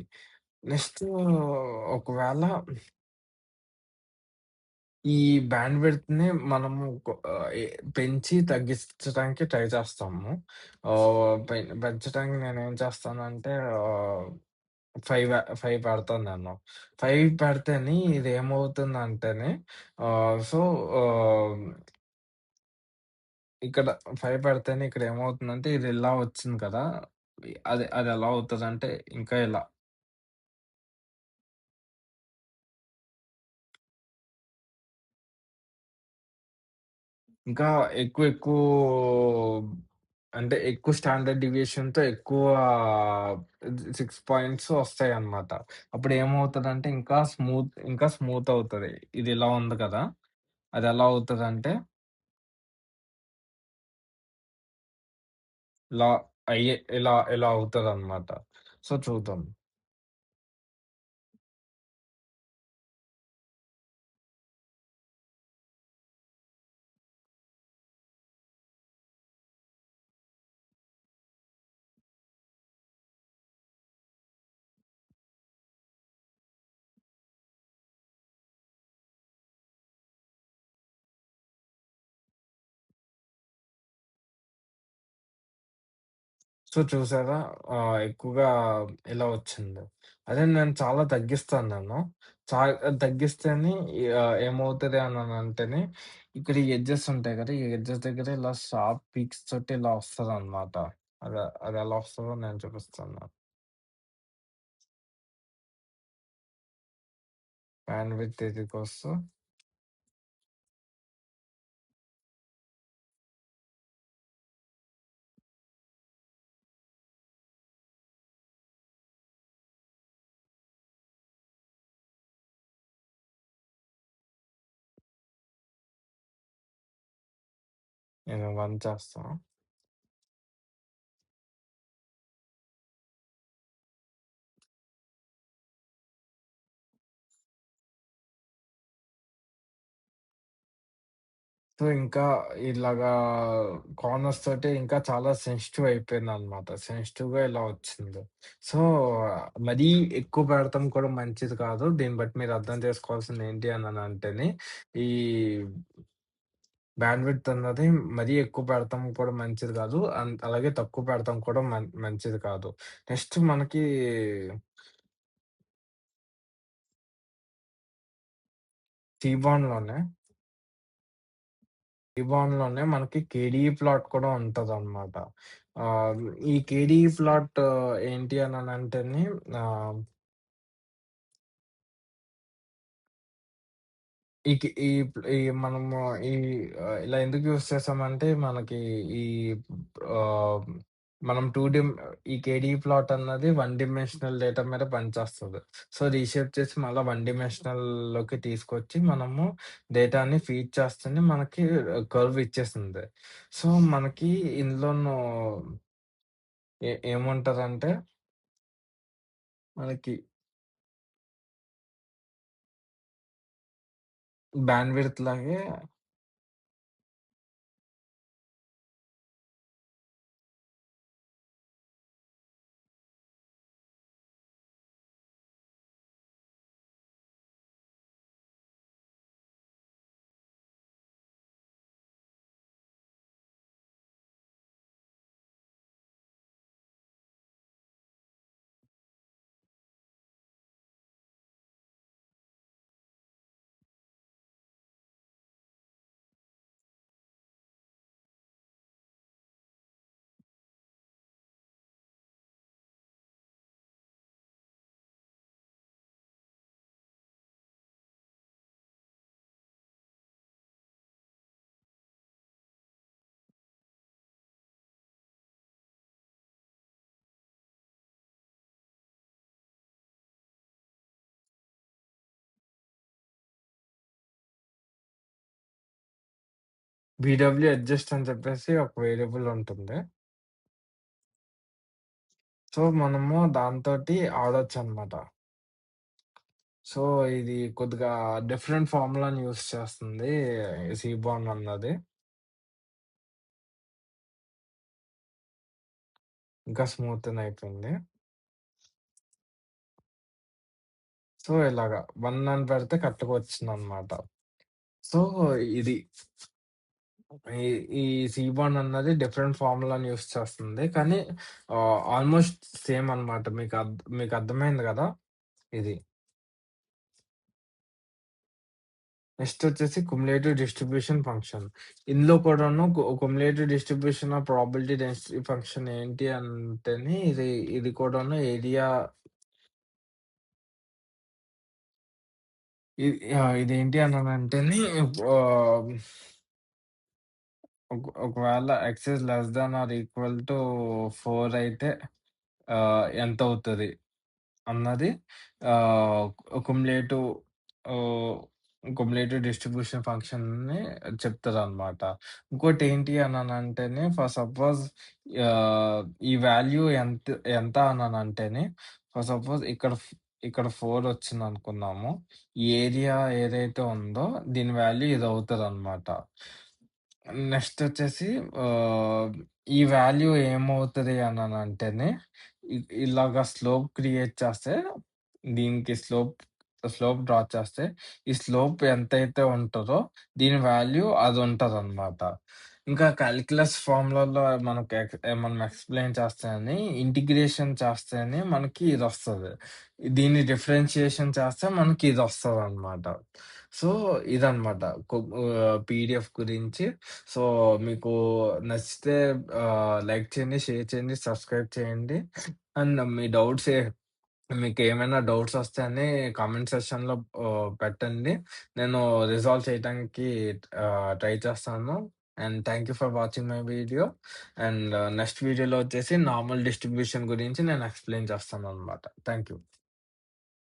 నెక్స్ట్ ఒకవేళ ఈ బ్యాండ్‌విడ్త్‌ని మనము పెంచి తగ్గించడానికి ట్రై చేస్తాము. పెంచడానికి నేనేం చేస్తానంటే 5 పెడతాను నేను. 5 పెడితేని ఇదేమవుతుందంటేనే సో, ఆహ్, ఇక్కడ 5 పెడితేనే ఇక్కడేమవుతుందంటే ఇది ఇలా వచ్చింది కదా! అదెలా అవుతదంటే ఇంకా ఇలా ఇంకా ఎక్కువ అంటే ఎక్కువ స్టాండర్డ్ డీవియేషన్‌తో ఎక్కువ 6 పాయింట్స్ వస్తాయన్నమాట. అప్పుడేమవుతదంటే ఇంకా స్మూత్ అవుతది. ఇది ఇలా ఉంది కదా! అదెలా అవుతదంటే ఇలా ఇలా అవుతదన్నమాట. సో, చూద్దాం. సో, చూసారా ఎక్కువగా ఇలా వచ్చింది. అదే నేను చాలా తగ్గిస్తాను నేను. చా తగ్గిస్తేనే ఏమవుతది అననంటేనే ఇక్కడ ఈ ఎడ్జెస్ ఉంటాయి కదా! ఈ ఎడ్జెస్ దగ్గర ఇలా షార్ప్ పీక్స్ తోటి ఇలా వస్తదనమాట. అదెలా వస్తదో నేను చూపిస్తాను. బ్యాండ్‌విడ్త్ ఈక్వల్స్ నేను 1 చేస్తా. సో, ఇంకా ఇలాగా కార్నర్స్ తోటి ఇంకా చాలా సెన్సిటివ్ అయిపోయిందనమాట. సెన్సిటివ్‌గా ఇలా వచ్చింది. సో, మరీ ఎక్కువ పెడతం కూడా మంచిది కాదు. దీన్ని బట్టి మీరు అర్థం చేసుకోవాల్సింది ఏంటి అననంటేనే, ఈ బ్యాండ్‌విడ్త్ అన్నది మరీ ఎక్కువ పెడతం కూడా మంచిది కాదు. అలాగే తక్కువ పెడతం కూడా మంచిది కాదు. నెక్స్ట్ మనకి టీ-బాన్‌లోనే రిబాన్‌లోనే మనకి కేడీఈ ప్లాట్ కూడా ఉంటదనమాట. ఆహ్, ఈ కేడీఈ ప్లాట్ ఏంటి అననంటేనే ఆహ్, ఈ కి ఈ ఈ మనము ఈ ఇలా ఎందుకు యూజ్ చేసామంటే మనకి ఈ ఆహ్, మనం 2 డిమ్ ఈ కేడీఈ ప్లాట్ అన్నది 1 డిమెన్షనల్ డేటా మీద పనిచేస్తది. సో, రీషేప్ చేసి మళ్ళా 1 డిమెన్షనల్‌లోకి తీసుకొచ్చి మనము డేటాని ఫీడ్ చేస్తేనే మనకి కర్వ్ ఇచ్చేసింది. సో, మనకి ఇందులోను ఏముంటదంటే మనకి బ్యాండ్‌విడ్త్ లాగే బీడబ్ల్యూ అడ్జస్ట్ అని చెప్పేసి ఒక వేరియబుల్ ఉంటుంది. సో, మనము దాంతోటి ఆడొచ్చనమాట. సో, ఇది కొద్దిగా డిఫరెంట్ ఫార్ములాని యూజ్ చేస్తుంది సీబార్న్ అన్నది. ఇంకా స్మూతెన్ అయిపోయింది. సో, ఇలాగా 1 అని పెడితే కరెక్ట్‌గా వచ్చిందనమాట. సో, ఇది ఈ ఈ సీబార్న్ అన్నది డిఫరెంట్ ఫార్ములాని యూజ్ చేస్తుంది. కానీ ఆల్‌మోస్ట్ సేమ్ అనమాట. మీకు అర్థమైంది గదా! ఇది. నెక్స్ట్ వచ్చేసి కుములేటివ్ డిస్ట్రిబ్యూషన్ ఫంక్షన్. ఇందులో కూడాను cumulative distribution of probability density function ఏంటి అంటేని ఇది కూడాను ఏరియా ఇదేంటి అనంటేని ఆహ్, ఒకవేళ X is less than or equal to 4 అయితే ఎంతవుతది అన్నది ఆహ్, కుములేటివ్ ఆహ్, కుములేటివ్ డిస్ట్రిబ్యూషన్ ఫంక్షన్‌ని చెప్తదనమాట. ఇంకోటేంటి అననంటేనే ఫర్ సపోజ్ ఈ వాల్యూ ఎంత అననంటేనే ఫర్ సపోజ్ ఇక్కడ 4 వచ్చిందనుకుందాము. ఈ ఏరియా ఏదైతే ఉందో దీని వాల్యూ ఇదవుతదనమాట. నెక్స్ట్ వచ్చేసి ఆహ్, ఈ వాల్యూ ఏమవుతది అననంటేనే ఇలాగ స్లోప్ క్రియేట్ చేస్తే దీనికి స్లోప్ డ్రా చేస్తే ఈ స్లోప్ ఎంతైతే ఉంటదో దీని వాల్యూ అదుంటదనమాట. ఇంకా కాలిక్యులస్ ఫార్ములాలో మనం ఎక్స్‌ప్లెయిన్ చేస్తేని ఇంటిగ్రేషన్ చేస్తేనే మనకి ఇదొస్తది. దీన్ని డిఫరెన్షియేషన్ చేస్తే మనకి ఇదొస్తదనమాట. సో, ఇదనమాట పీడీఎఫ్ గురించి. సో, మీకు నచ్చితే లైక్ చేయండి, షేర్ చేయండి, సబ్స్క్రైబ్ చేయండి. అండ్ మీకేమైనా డౌట్స్ వస్తే అని కామెంట్ సెక్షన్‌లో పెట్టండి. నేను రిజాల్వ్ చేయటానికి ట్రై చేస్తాను. And thank you for watching my video. And next వీడియోలో వచ్చేసి నార్మల్ డిస్ట్రిబ్యూషన్ గురించి నేను ఎక్స్‌ప్లెయిన్ చేస్తాననమాట. Thank you.